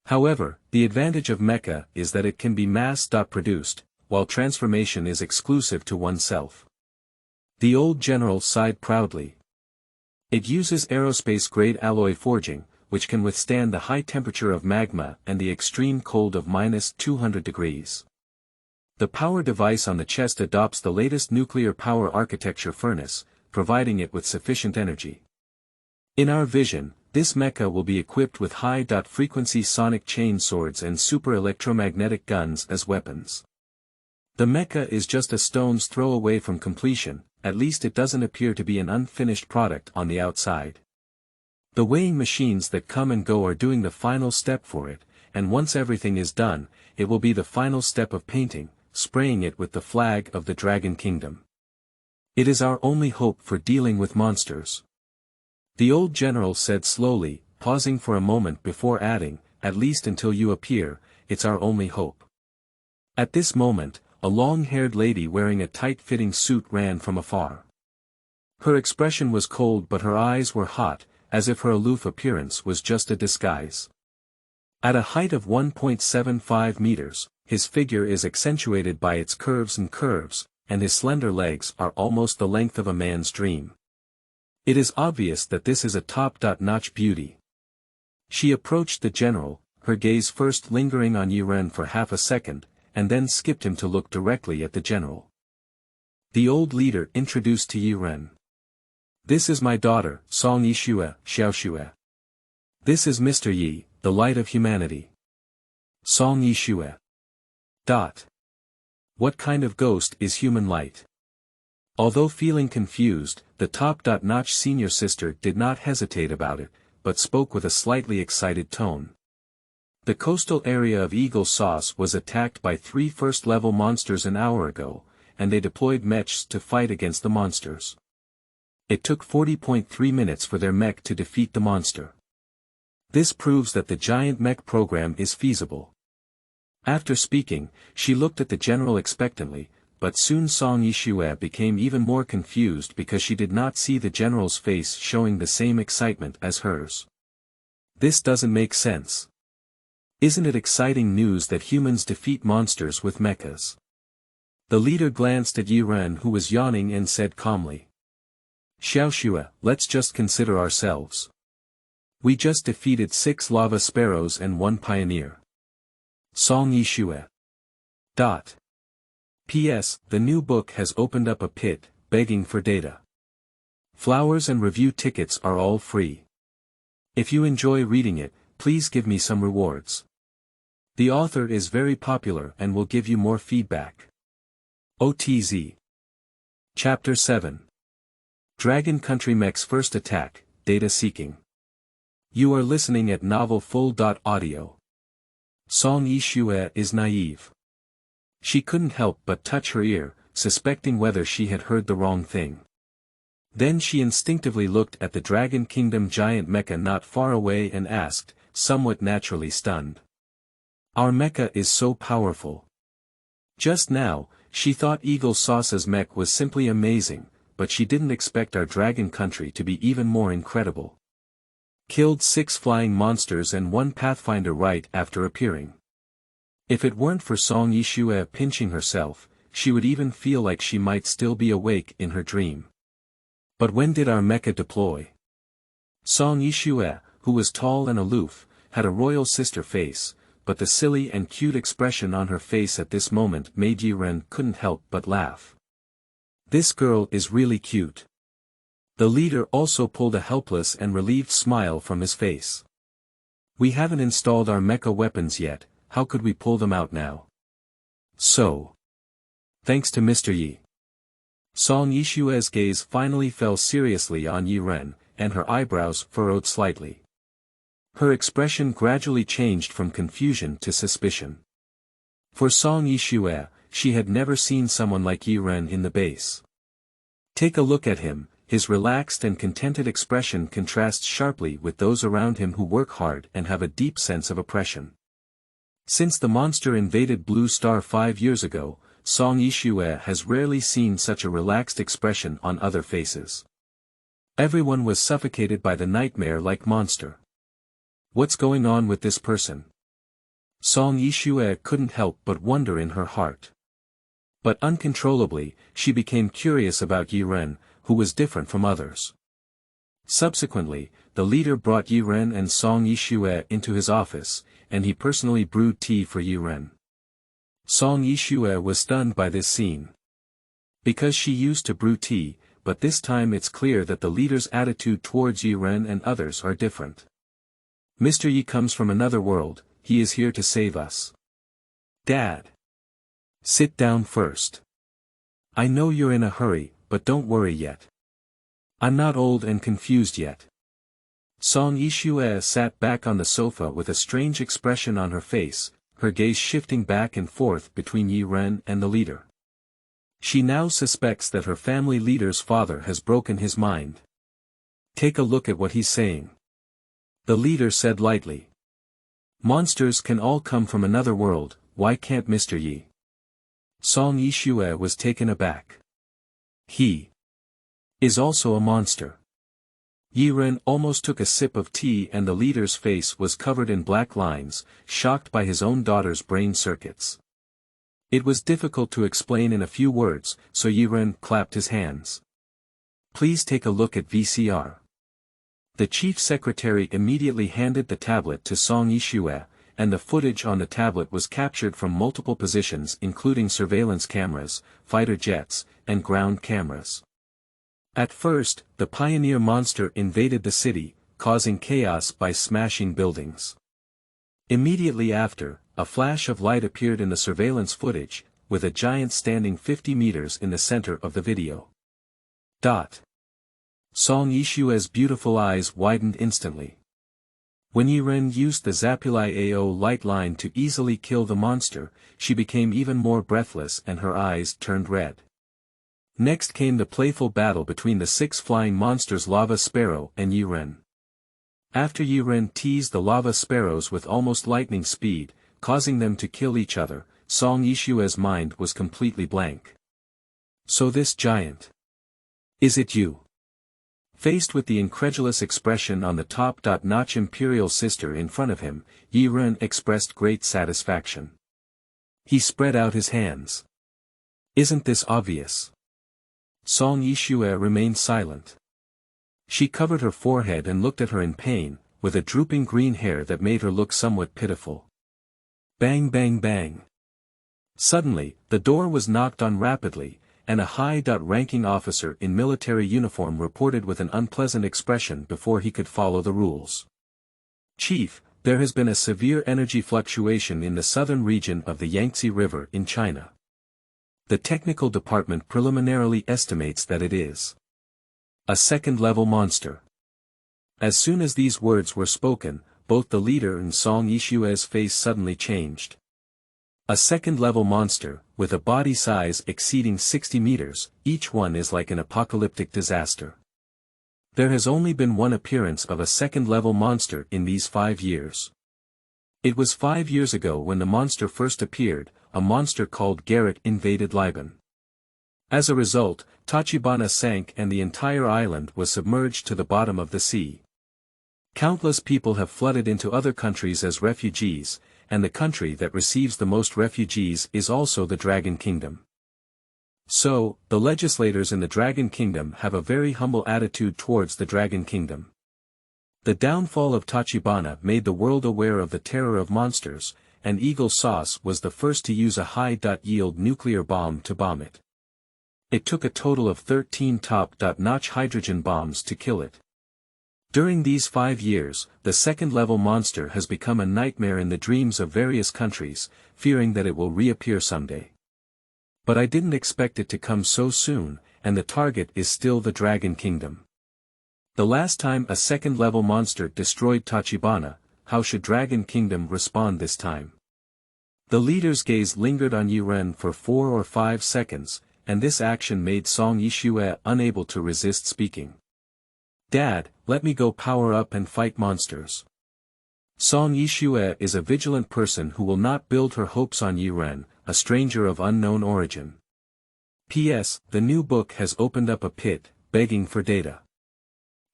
Speaker 1: However, the advantage of mecha is that it can be mass-produced, while transformation is exclusive to oneself. The old general sighed proudly. It uses aerospace-grade alloy forging, which can withstand the high temperature of magma and the extreme cold of -200 degrees. The power device on the chest adopts the latest nuclear power architecture furnace, providing it with sufficient energy. In our vision, this mecha will be equipped with high-frequency sonic chain swords and super electromagnetic guns as weapons. The mecha is just a stone's throw away from completion, at least it doesn't appear to be an unfinished product on the outside. The weighing machines that come and go are doing the final step for it, and once everything is done, it will be the final step of painting, spraying it with the flag of the Dragon Kingdom. It is our only hope for dealing with monsters. The old general said slowly, pausing for a moment before adding, at least until you appear, it's our only hope. At this moment, a long-haired lady wearing a tight-fitting suit ran from afar. Her expression was cold but her eyes were hot, as if her aloof appearance was just a disguise. At a height of 1.75 meters, his figure is accentuated by its curves, and his slender legs are almost the length of a man's dream. It is obvious that this is a top-notch beauty. She approached the general, her gaze first lingering on Ye Ren for half a second, and then skipped him to look directly at the general. The old leader introduced to Ye Ren. This is my daughter, Song Yishue, Xiaoxue. This is Mr. Yi, the light of humanity. Song Yishue. What kind of ghost is human light? Although feeling confused, the top-notch senior sister did not hesitate about it, but spoke with a slightly excited tone. The coastal area of Eagle Sauce was attacked by 3 first-level monsters an hour ago, and they deployed mechs to fight against the monsters. It took 40.3 minutes for their mech to defeat the monster. This proves that the giant mech program is feasible. After speaking, she looked at the general expectantly, but soon Song Yishue became even more confused because she did not see the general's face showing the same excitement as hers. This doesn't make sense. Isn't it exciting news that humans defeat monsters with mechas? The leader glanced at Ye Ren who was yawning and said calmly. Xiaoxue, let's just consider ourselves. We just defeated 6 lava sparrows and 1 pioneer. Song Yishue. P.S. The new book has opened up a pit, begging for data. Flowers and review tickets are all free. If you enjoy reading it, please give me some rewards. The author is very popular and will give you more feedback. OTZ. Chapter 7. Dragon Country Mech's First Attack, Data Seeking. You are listening at Novel Full.audio. Song Yishue is naive. She couldn't help but touch her ear, suspecting whether she had heard the wrong thing. Then she instinctively looked at the Dragon Kingdom giant mecha not far away and asked, somewhat naturally stunned. Our mecha is so powerful. Just now, she thought Eagle Sauce's mech was simply amazing, but she didn't expect our Dragon Country to be even more incredible. Killed 6 flying monsters and 1 pathfinder right after appearing. If it weren't for Song Yishue pinching herself, she would even feel like she might still be awake in her dream. But when did our mecha deploy? Song Yishue, who was tall and aloof, had a royal sister face, but the silly and cute expression on her face at this moment made Ye Ren couldn't help but laugh. This girl is really cute. The leader also pulled a helpless and relieved smile from his face. We haven't installed our mecha weapons yet, how could we pull them out now? So. Thanks to Mr. Yi. Song Yishue's gaze finally fell seriously on Ye Ren, and her eyebrows furrowed slightly. Her expression gradually changed from confusion to suspicion. For Song Yishue, she had never seen someone like Ye Ren in the base. Take a look at him, his relaxed and contented expression contrasts sharply with those around him who work hard and have a deep sense of oppression. Since the monster invaded Blue Star 5 years ago, Song Yishue has rarely seen such a relaxed expression on other faces. Everyone was suffocated by the nightmare-like monster. What's going on with this person? Song Yishue couldn't help but wonder in her heart. But uncontrollably, she became curious about Ye Ren, who was different from others. Subsequently, the leader brought Ye Ren and Song Yishue into his office, and he personally brewed tea for Ye Ren. Song Yishue was stunned by this scene. Because she used to brew tea, but this time it's clear that the leader's attitude towards Ye Ren and others are different. Mr. Yi comes from another world, he is here to save us. Dad. Sit down first. I know you're in a hurry, but don't worry yet. I'm not old and confused yet. Song Yishue sat back on the sofa with a strange expression on her face, her gaze shifting back and forth between Ye Ren and the leader. She now suspects that her family leader's father has broken his mind. Take a look at what he's saying. The leader said lightly. Monsters can all come from another world, why can't Mr. Yi? Song Yishue was taken aback. He is also a monster. Ye Ren almost took a sip of tea and the leader's face was covered in black lines, shocked by his own daughter's brain circuits. It was difficult to explain in a few words, so Ye Ren clapped his hands. Please take a look at VCR. The chief secretary immediately handed the tablet to Song Yishue, and the footage on the tablet was captured from multiple positions including surveillance cameras, fighter jets, and ground cameras. At first, the pioneer monster invaded the city, causing chaos by smashing buildings. Immediately after, a flash of light appeared in the surveillance footage, with a giant standing 50 meters in the center of the video. Song Yishue's beautiful eyes widened instantly. When Ye Ren used the Zapuli AO light line to easily kill the monster, she became even more breathless and her eyes turned red. Next came the playful battle between the 6 flying monsters Lava Sparrow and Ye Ren. After Ye Ren teased the Lava Sparrows with almost lightning speed, causing them to kill each other, Song Yishue's mind was completely blank. So this giant. Is it you? Faced with the incredulous expression on the top-notch imperial sister in front of him, Ye Ren expressed great satisfaction. He spread out his hands. Isn't this obvious? Song Yishue remained silent. She covered her forehead and looked at her in pain, with a drooping green hair that made her look somewhat pitiful. Bang bang bang. Suddenly, the door was knocked on rapidly, and a high-ranking officer in military uniform reported with an unpleasant expression before he could follow the rules. Chief, there has been a severe energy fluctuation in the southern region of the Yangtze River in China. The technical department preliminarily estimates that it is a second-level monster. As soon as these words were spoken, both the leader and Song Yishue's face suddenly changed. A second-level monster, with a body size exceeding 60 meters, each one is like an apocalyptic disaster. There has only been one appearance of a second-level monster in these 5 years. It was 5 years ago when the monster first appeared, a monster called Garrett invaded Liban. As a result, Tachibana sank and the entire island was submerged to the bottom of the sea. Countless people have flooded into other countries as refugees, and the country that receives the most refugees is also the Dragon Kingdom. So, the legislators in the Dragon Kingdom have a very humble attitude towards the Dragon Kingdom. The downfall of Tachibana made the world aware of the terror of monsters, and Eagle Sauce was the first to use a high-yield nuclear bomb to bomb it. It took a total of 13 top-notch hydrogen bombs to kill it. During these 5 years, the second-level monster has become a nightmare in the dreams of various countries, fearing that it will reappear someday. But I didn't expect it to come so soon, and the target is still the Dragon Kingdom. The last time a second-level monster destroyed Tachibana, how should Dragon Kingdom respond this time? The leader's gaze lingered on Ye Ren for 4 or 5 seconds, and this action made Song Yishue unable to resist speaking. Dad, let me go power up and fight monsters. Song Yishue is a vigilant person who will not build her hopes on Ye Ren, a stranger of unknown origin. P.S. The new book has opened up a pit, begging for data.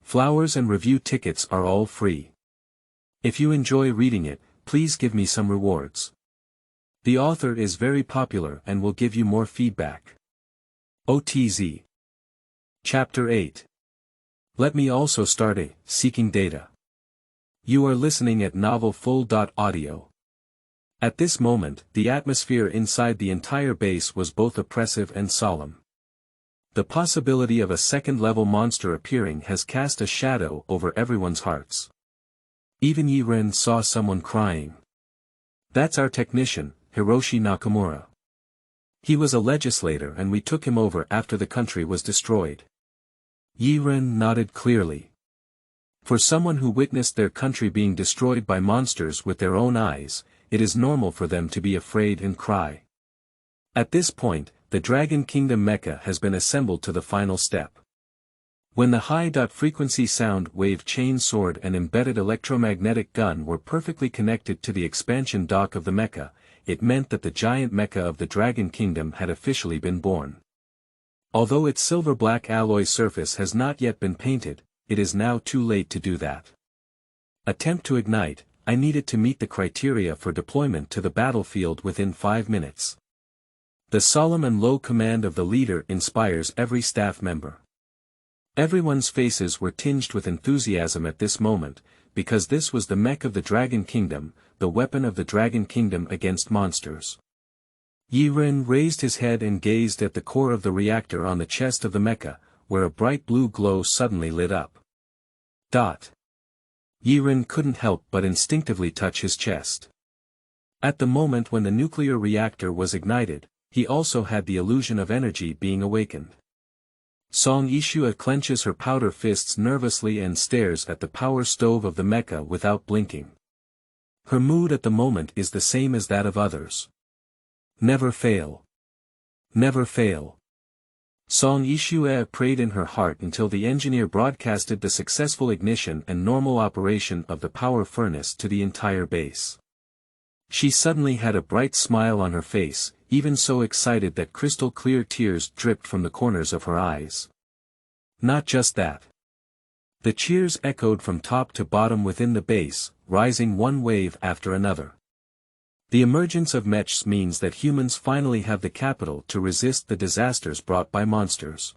Speaker 1: Flowers and review tickets are all free. If you enjoy reading it, please give me some rewards. The author is very popular and will give you more feedback. OTZ. Chapter 8. Let me also start a seeking data. You are listening at novelfull.audio. At this moment, the atmosphere inside the entire base was both oppressive and solemn. The possibility of a second-level monster appearing has cast a shadow over everyone's hearts. Even Ye Ren saw someone crying. That's our technician, Hiroshi Nakamura. He was a legislator and we took him over after the country was destroyed. Ye Ren nodded clearly. For someone who witnessed their country being destroyed by monsters with their own eyes, it is normal for them to be afraid and cry. At this point, the Dragon Kingdom mecha has been assembled to the final step. When the high-frequency sound wave chain sword and embedded electromagnetic gun were perfectly connected to the expansion dock of the mecha, it meant that the giant mecha of the Dragon Kingdom had officially been born. Although its silver-black alloy surface has not yet been painted, it is now too late to do that. Attempt to ignite. I needed to meet the criteria for deployment to the battlefield within 5 minutes. The solemn and low command of the leader inspires every staff member. Everyone's faces were tinged with enthusiasm at this moment, because this was the mech of the Dragon Kingdom, the weapon of the Dragon Kingdom against monsters. Ye Ren raised his head and gazed at the core of the reactor on the chest of the mecha, where a bright blue glow suddenly lit up. Ye Ren couldn't help but instinctively touch his chest. At the moment when the nuclear reactor was ignited, he also had the illusion of energy being awakened. Song Ishua clenches her powder fists nervously and stares at the power stove of the mecha without blinking. Her mood at the moment is the same as that of others. Never fail. Never fail. Song Ishua prayed in her heart until the engineer broadcasted the successful ignition and normal operation of the power furnace to the entire base. She suddenly had a bright smile on her face, even so excited that crystal-clear tears dripped from the corners of her eyes. Not just that. The cheers echoed from top to bottom within the base, rising one wave after another. The emergence of mechs means that humans finally have the capital to resist the disasters brought by monsters.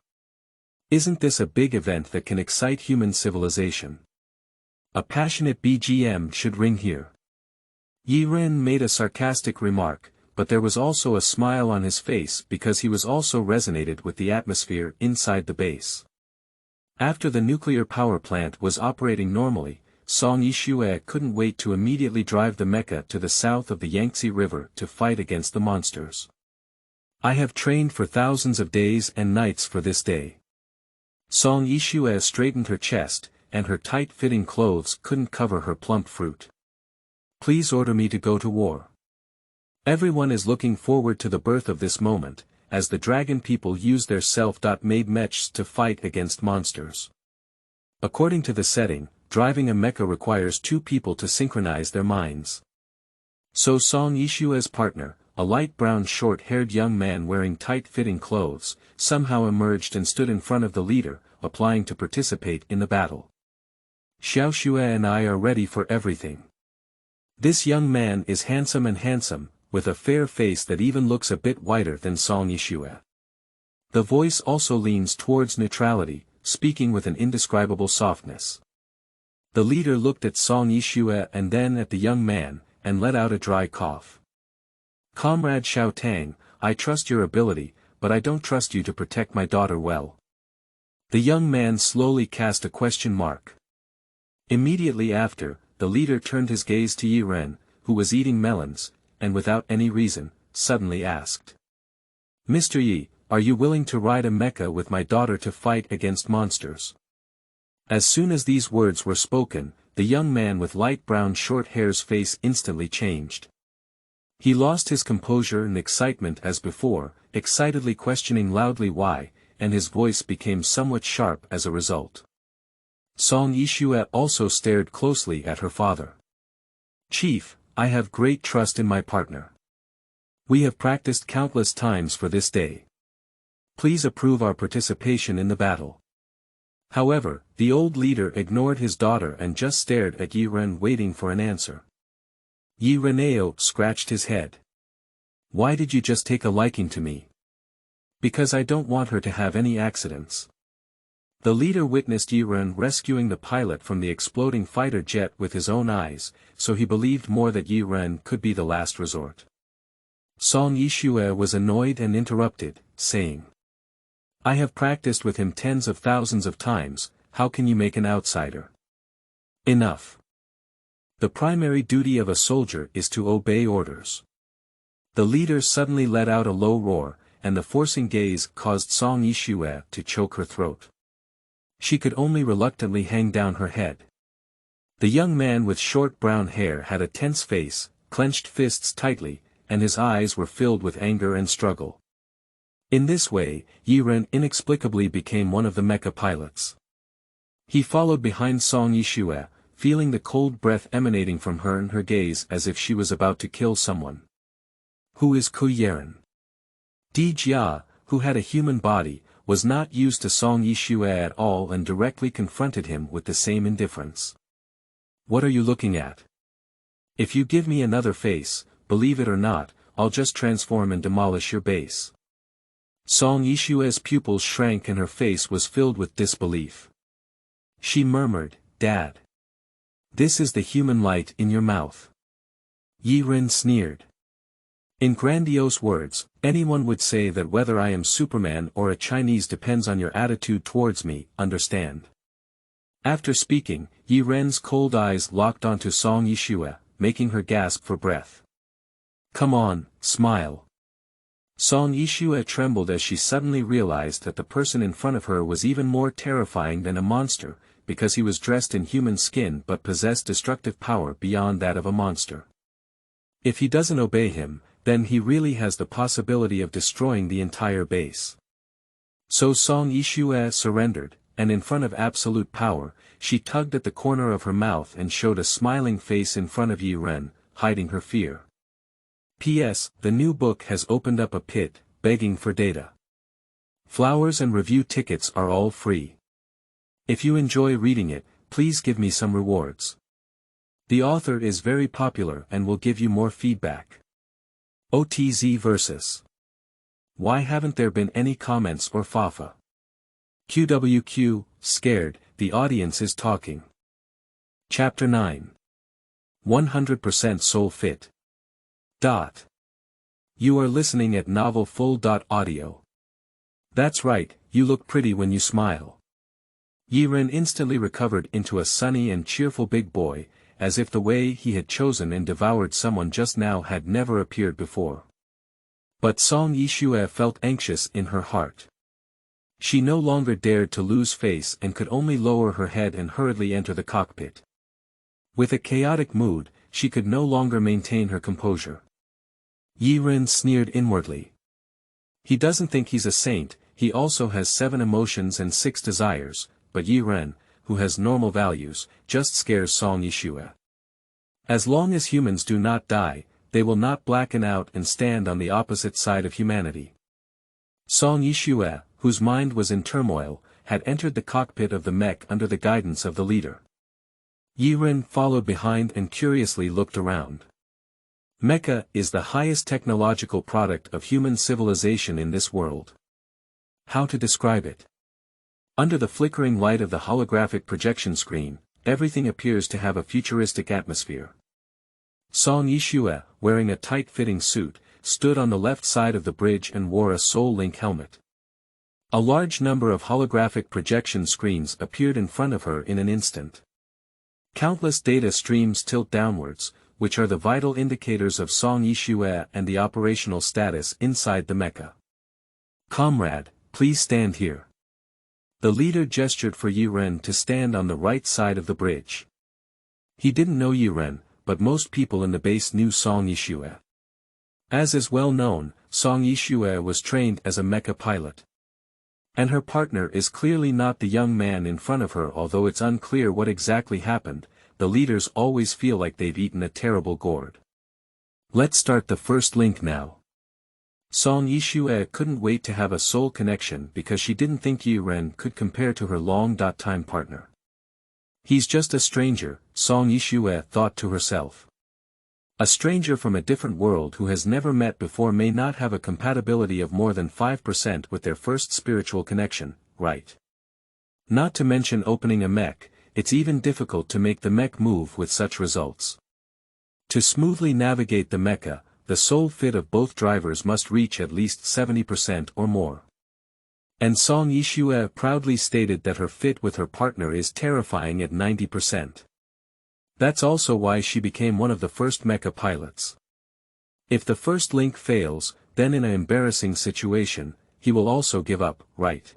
Speaker 1: Isn't this a big event that can excite human civilization? A passionate BGM should ring here. Ye Ren made a sarcastic remark, but there was also a smile on his face because he was also resonated with the atmosphere inside the base. After the nuclear power plant was operating normally, Song Ishua couldn't wait to immediately drive the mecha to the south of the Yangtze River to fight against the monsters. I have trained for thousands of days and nights for this day. Song Ishua straightened her chest, and her tight-fitting clothes couldn't cover her plump fruit. Please order me to go to war. Everyone is looking forward to the birth of this moment, as the dragon people use their self-made mechs to fight against monsters. According to the setting, driving a mecha requires 2 people to synchronize their minds. So Song Ishua's partner, a light brown short-haired young man wearing tight-fitting clothes, somehow emerged and stood in front of the leader, applying to participate in the battle. Xiaoxue and I are ready for everything. This young man is handsome, with a fair face that even looks a bit whiter than Song Ishua. The voice also leans towards neutrality, speaking with an indescribable softness. The leader looked at Song Ishua and then at the young man, and let out a dry cough. Comrade Xiao Tang, I trust your ability, but I don't trust you to protect my daughter well. The young man slowly cast a question mark. Immediately after, the leader turned his gaze to Ye Ren, who was eating melons, and without any reason, suddenly asked. Mr. Yi, are you willing to ride a mecha with my daughter to fight against monsters? As soon as these words were spoken, the young man with light brown short hair's face instantly changed. He lost his composure and excitement as before, excitedly questioning loudly why, and his voice became somewhat sharp as a result. Song Ishua also stared closely at her father. Chief, I have great trust in my partner. We have practiced countless times for this day. Please approve our participation in the battle. However, the old leader ignored his daughter and just stared at Ye Ren waiting for an answer. Ye Reneo scratched his head. Why did you just take a liking to me? Because I don't want her to have any accidents. The leader witnessed Ye Ren rescuing the pilot from the exploding fighter jet with his own eyes, so he believed more that Ye Ren could be the last resort. Song Yishue was annoyed and interrupted, saying, I have practiced with him tens of thousands of times, how can you make an outsider? Enough. The primary duty of a soldier is to obey orders. The leader suddenly let out a low roar, and the forcing gaze caused Song Yishue to choke her throat. She could only reluctantly hang down her head. The young man with short brown hair had a tense face, clenched fists tightly, and his eyes were filled with anger and struggle. In this way, Ye Ren inexplicably became one of the mecha pilots. He followed behind Song Yishue, feeling the cold breath emanating from her and her gaze as if she was about to kill someone. Who is Ye Ren? Diga, who had a human body, was not used to Song Yishue at all and directly confronted him with the same indifference. What are you looking at? If you give me another face, believe it or not, I'll just transform and demolish your base. Song Yishue's pupils shrank and her face was filled with disbelief. She murmured, Dad. This is the human light in your mouth. Ye Ren sneered. In grandiose words, anyone would say that whether I am Superman or a Chinese depends on your attitude towards me, understand? After speaking, Ye Ren's cold eyes locked onto Song Yishue, making her gasp for breath. Come on, smile. Song Yishue trembled as she suddenly realized that the person in front of her was even more terrifying than a monster, because he was dressed in human skin but possessed destructive power beyond that of a monster. If he doesn't obey him, then he really has the possibility of destroying the entire base. So Song Yishue surrendered, and in front of absolute power, she tugged at the corner of her mouth and showed a smiling face in front of Ye Ren, hiding her fear. P.S. The new book has opened up a pit, begging for data. Flowers and review tickets are all free. If you enjoy reading it, please give me some rewards. The author is very popular and will give you more feedback. OTZ versus. Why haven't there been any comments or fafa? QWQ, scared, the audience is talking. Chapter 9. 100% Soul Fit. You are listening at Novel Full. Audio. That's right, you look pretty when you smile. Ye Ren instantly recovered into a sunny and cheerful big boy, as if the way he had chosen and devoured someone just now had never appeared before. But Song Yishue felt anxious in her heart. She no longer dared to lose face and could only lower her head and hurriedly enter the cockpit. With a chaotic mood, she could no longer maintain her composure. Ye Ren sneered inwardly. He doesn't think he's a saint, he also has 7 emotions and 6 desires, but Ye Ren, who has normal values, just scares Song Yishue. As long as humans do not die, they will not blacken out and stand on the opposite side of humanity. Song Yishue, whose mind was in turmoil, had entered the cockpit of the mech under the guidance of the leader. Ye Ren followed behind and curiously looked around. Mecha is the highest technological product of human civilization in this world. How to describe it? Under the flickering light of the holographic projection screen, everything appears to have a futuristic atmosphere. Song Yishue, wearing a tight-fitting suit, stood on the left side of the bridge and wore a Soul Link helmet. A large number of holographic projection screens appeared in front of her in an instant. Countless data streams tilt downwards, which are the vital indicators of Song Yishue and the operational status inside the mecha. Comrade, please stand here. The leader gestured for Ye Ren to stand on the right side of the bridge. He didn't know Ye Ren, but most people in the base knew Song Yishue. As is well known, Song Yishue was trained as a mecha pilot. And her partner is clearly not the young man in front of her. Although it's unclear what exactly happened, the leaders always feel like they've eaten a terrible gourd. Let's start the first link now. Song Yishue couldn't wait to have a soul connection because she didn't think Ye Ren could compare to her long-time partner. He's just a stranger, Song Yishue thought to herself. A stranger from a different world who has never met before may not have a compatibility of more than 5% with their first spiritual connection, right? Not to mention opening a mech, it's even difficult to make the mech move with such results. To smoothly navigate the mecha, the soul fit of both drivers must reach at least 70% or more. And Song Yishue proudly stated that her fit with her partner is terrifying at 90%. That's also why she became one of the first mecha pilots. If the first link fails, then in an embarrassing situation, he will also give up, right?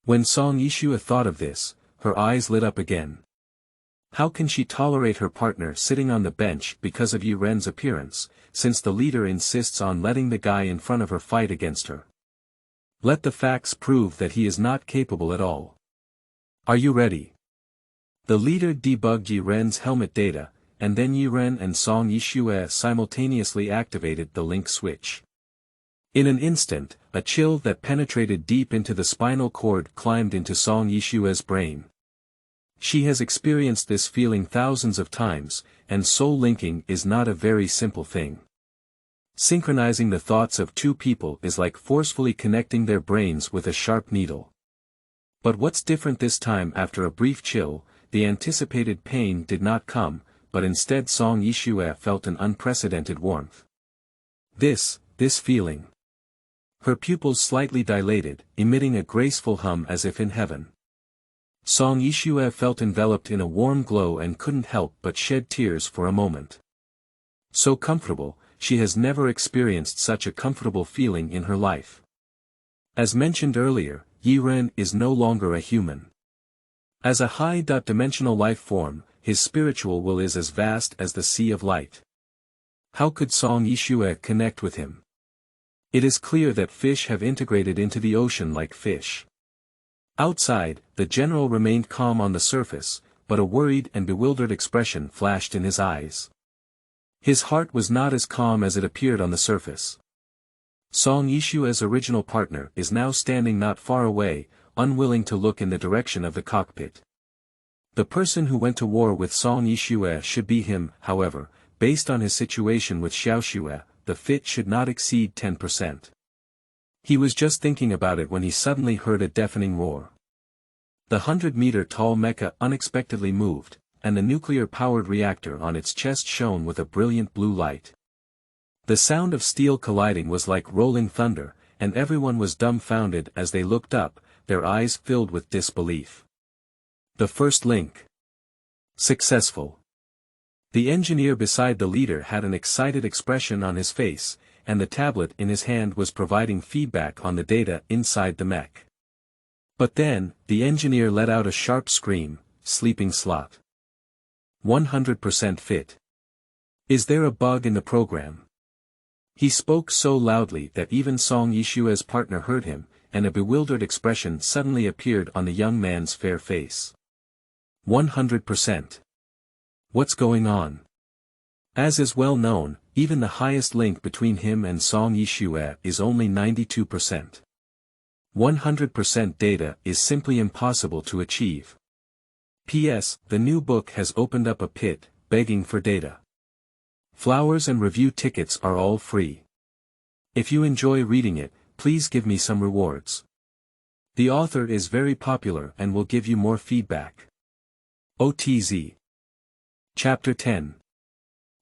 Speaker 1: When Song Yishue thought of this, her eyes lit up again. How can she tolerate her partner sitting on the bench because of Ye Ren's appearance, since the leader insists on letting the guy in front of her fight against her? Let the facts prove that he is not capable at all. Are you ready? The leader debugged Ye Ren's helmet data, and then Ye Ren and Song Yishue simultaneously activated the link switch. In an instant, a chill that penetrated deep into the spinal cord climbed into Song Yishue's brain. She has experienced this feeling thousands of times, and soul linking is not a very simple thing. Synchronizing the thoughts of two people is like forcefully connecting their brains with a sharp needle. But what's different this time? After a brief chill, the anticipated pain did not come, but instead Song Yishue felt an unprecedented warmth. This feeling. Her pupils slightly dilated, emitting a graceful hum as if in heaven. Song Yishue felt enveloped in a warm glow and couldn't help but shed tears for a moment. So comfortable, she has never experienced such a comfortable feeling in her life. As mentioned earlier, Ye Ren is no longer a human. As a high-dimensional life form, his spiritual will is as vast as the sea of light. How could Song Yishue connect with him? It is clear that fish have integrated into the ocean like fish. Outside, the general remained calm on the surface, but a worried and bewildered expression flashed in his eyes. His heart was not as calm as it appeared on the surface. Song Yishue's original partner is now standing not far away, unwilling to look in the direction of the cockpit. The person who went to war with Song Yishue should be him, however, based on his situation with Xiaoxue, the fit should not exceed 10%. He was just thinking about it when he suddenly heard a deafening roar. The 100-meter-tall mecha unexpectedly moved, and the nuclear-powered reactor on its chest shone with a brilliant blue light. The sound of steel colliding was like rolling thunder, and everyone was dumbfounded as they looked up, their eyes filled with disbelief. The first link. Successful. The engineer beside the leader had an excited expression on his face, and the tablet in his hand was providing feedback on the data inside the mech. But then, the engineer let out a sharp scream, sleeping slot. 100% fit. Is there a bug in the program? He spoke so loudly that even Song Yishue's partner heard him, and a bewildered expression suddenly appeared on the young man's fair face. 100%. What's going on? As is well known, even the highest link between him and Song Yishue is only 92%. 100% data is simply impossible to achieve. P.S. The new book has opened up a pit, begging for data. Flowers and review tickets are all free. If you enjoy reading it, please give me some rewards. The author is very popular and will give you more feedback. OTZ. Chapter 10.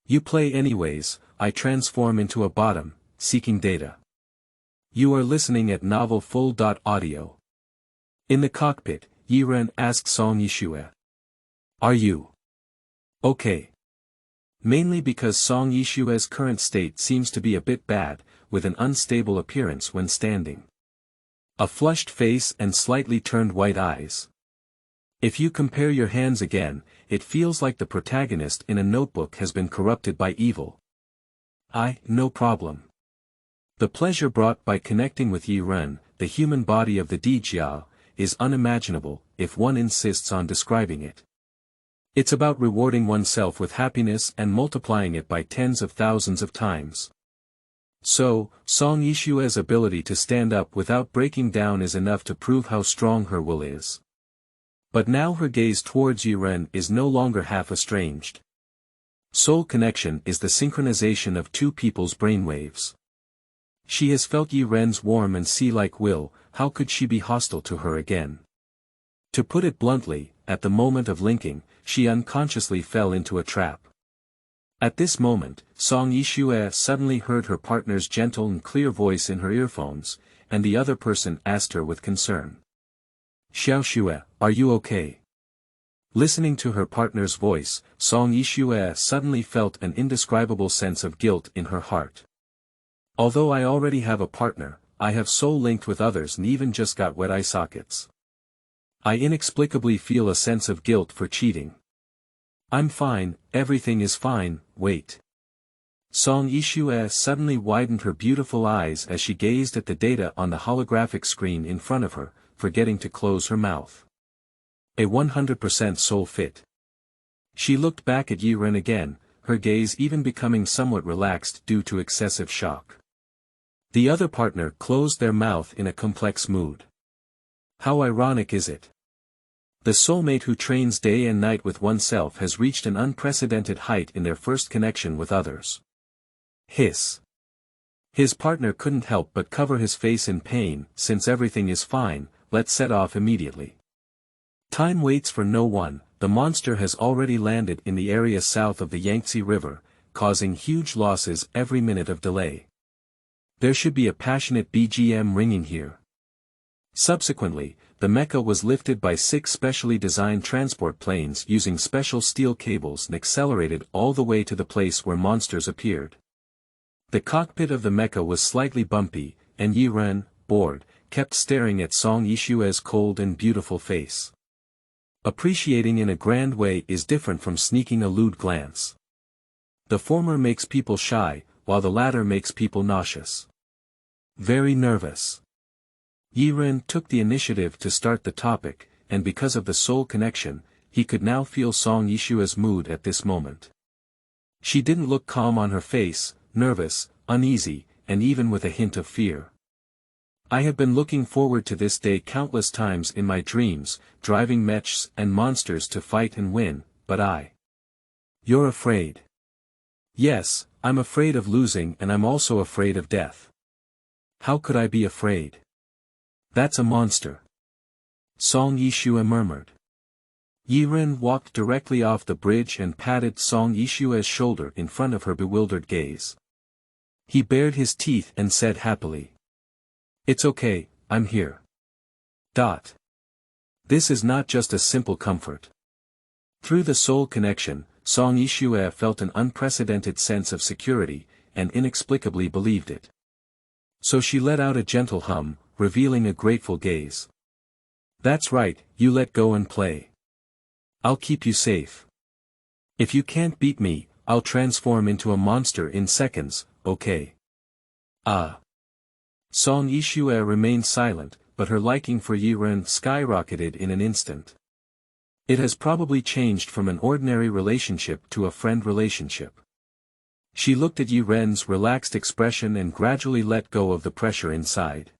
Speaker 1: You play anyways, I transform into a bottom, seeking data. You are listening at Novel Full.audio. In the cockpit, Ye Ren asked Song Yishue. Are you okay? Mainly because Song Yishue's current state seems to be a bit bad, with an unstable appearance when standing. A flushed face and slightly turned white eyes. If you compare your hands again, it feels like the protagonist in a notebook has been corrupted by evil. No problem. The pleasure brought by connecting with Ye Ren, the human body of the Diga, is unimaginable, if one insists on describing it. It's about rewarding oneself with happiness and multiplying it by tens of thousands of times. So, Song Yishue's ability to stand up without breaking down is enough to prove how strong her will is. But now her gaze towards Ye Ren is no longer half estranged. Soul connection is the synchronization of two people's brainwaves. She has felt Ye Ren's warm and sea-like will, how could she be hostile to her again? To put it bluntly, at the moment of linking, she unconsciously fell into a trap. At this moment, Song Yishue suddenly heard her partner's gentle and clear voice in her earphones, and the other person asked her with concern. Xiaoxue, are you okay? Listening to her partner's voice, Song Yishue suddenly felt an indescribable sense of guilt in her heart. Although I already have a partner, I have soul linked with others and even just got wet eye sockets. I inexplicably feel a sense of guilt for cheating. I'm fine, everything is fine, wait. Song Yishue suddenly widened her beautiful eyes as she gazed at the data on the holographic screen in front of her, forgetting to close her mouth. A 100% soul fit. She looked back at Ye Ren again, her gaze even becoming somewhat relaxed due to excessive shock. The other partner closed their mouth in a complex mood. How ironic is it? The soulmate who trains day and night with oneself has reached an unprecedented height in their first connection with others. Hiss. His partner couldn't help but cover his face in pain. Since everything is fine, let's set off immediately. Time waits for no one. The monster has already landed in the area south of the Yangtze River, causing huge losses every minute of delay. There should be a passionate BGM ringing here. Subsequently, the mecha was lifted by 6 specially designed transport planes using special steel cables and accelerated all the way to the place where monsters appeared. The cockpit of the mecha was slightly bumpy, and Ye Ren, bored, kept staring at Song Yishue's cold and beautiful face. Appreciating in a grand way is different from sneaking a lewd glance. The former makes people shy, while the latter makes people nauseous. Very nervous. Ye Ren took the initiative to start the topic, and because of the soul connection, he could now feel Song Yishue's mood at this moment. She didn't look calm on her face, nervous, uneasy, and even with a hint of fear. I have been looking forward to this day countless times in my dreams, driving mechs and monsters to fight and win, but You're afraid. Yes, I'm afraid of losing and I'm also afraid of death. How could I be afraid? That's a monster. Song Yishue murmured. Ye Ren walked directly off the bridge and patted Song Yishue's shoulder in front of her bewildered gaze. He bared his teeth and said happily. It's okay, I'm here. This is not just a simple comfort. Through the soul connection, Song Yishue felt an unprecedented sense of security, and inexplicably believed it. So she let out a gentle hum, revealing a grateful gaze. That's right, you let go and play. I'll keep you safe. If you can't beat me, I'll transform into a monster in seconds, okay? Song Yishue remained silent, but her liking for Ye Ren skyrocketed in an instant. It has probably changed from an ordinary relationship to a friend relationship. She looked at Ye Ren's relaxed expression and gradually let go of the pressure inside.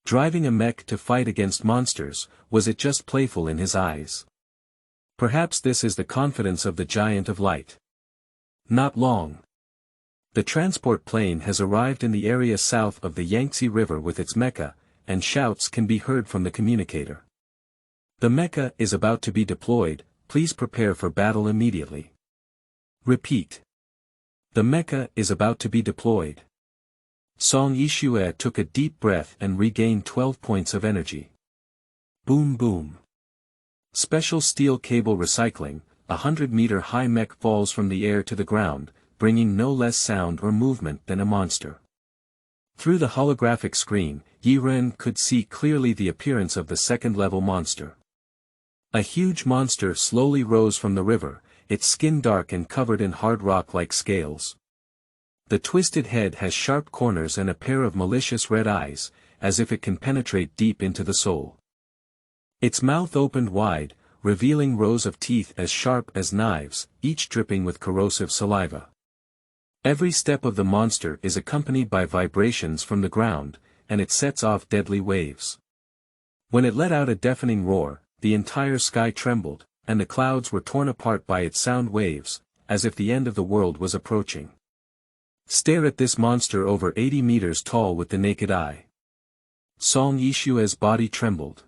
Speaker 1: Driving a mech to fight against monsters, was it just playful in his eyes? Perhaps this is the confidence of the giant of light. Not long. The transport plane has arrived in the area south of the Yangtze River with its mecha, and shouts can be heard from the communicator. The mecha is about to be deployed, please prepare for battle immediately. Repeat. The mecha is about to be deployed. Song Yishue took a deep breath and regained 12 points of energy. Boom boom. Special steel cable recycling, 100-meter high mech falls from the air to the ground, bringing no less sound or movement than a monster. Through the holographic screen, Ye Ren could see clearly the appearance of the second-level monster. A huge monster slowly rose from the river, its skin dark and covered in hard rock like scales. The twisted head has sharp corners and a pair of malicious red eyes, as if it can penetrate deep into the soul. Its mouth opened wide, revealing rows of teeth as sharp as knives, each dripping with corrosive saliva. Every step of the monster is accompanied by vibrations from the ground, and it sets off deadly waves. When it let out a deafening roar, the entire sky trembled, and the clouds were torn apart by its sound waves, as if the end of the world was approaching. Stare at this monster over 80 meters tall with the naked eye. Song Yishua's body trembled.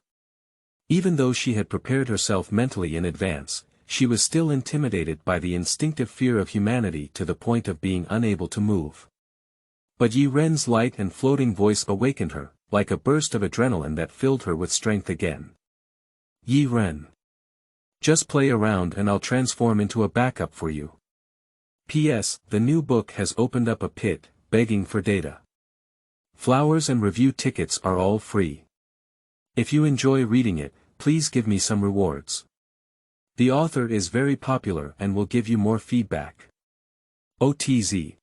Speaker 1: Even though she had prepared herself mentally in advance, she was still intimidated by the instinctive fear of humanity to the point of being unable to move. But Ye Ren's light and floating voice awakened her, like a burst of adrenaline that filled her with strength again. Ye Ren. Just play around and I'll transform into a backup for you. P.S. The new book has opened up a pit, begging for data. Flowers and review tickets are all free. If you enjoy reading it, please give me some rewards. The author is very popular and will give you more feedback. OTZ.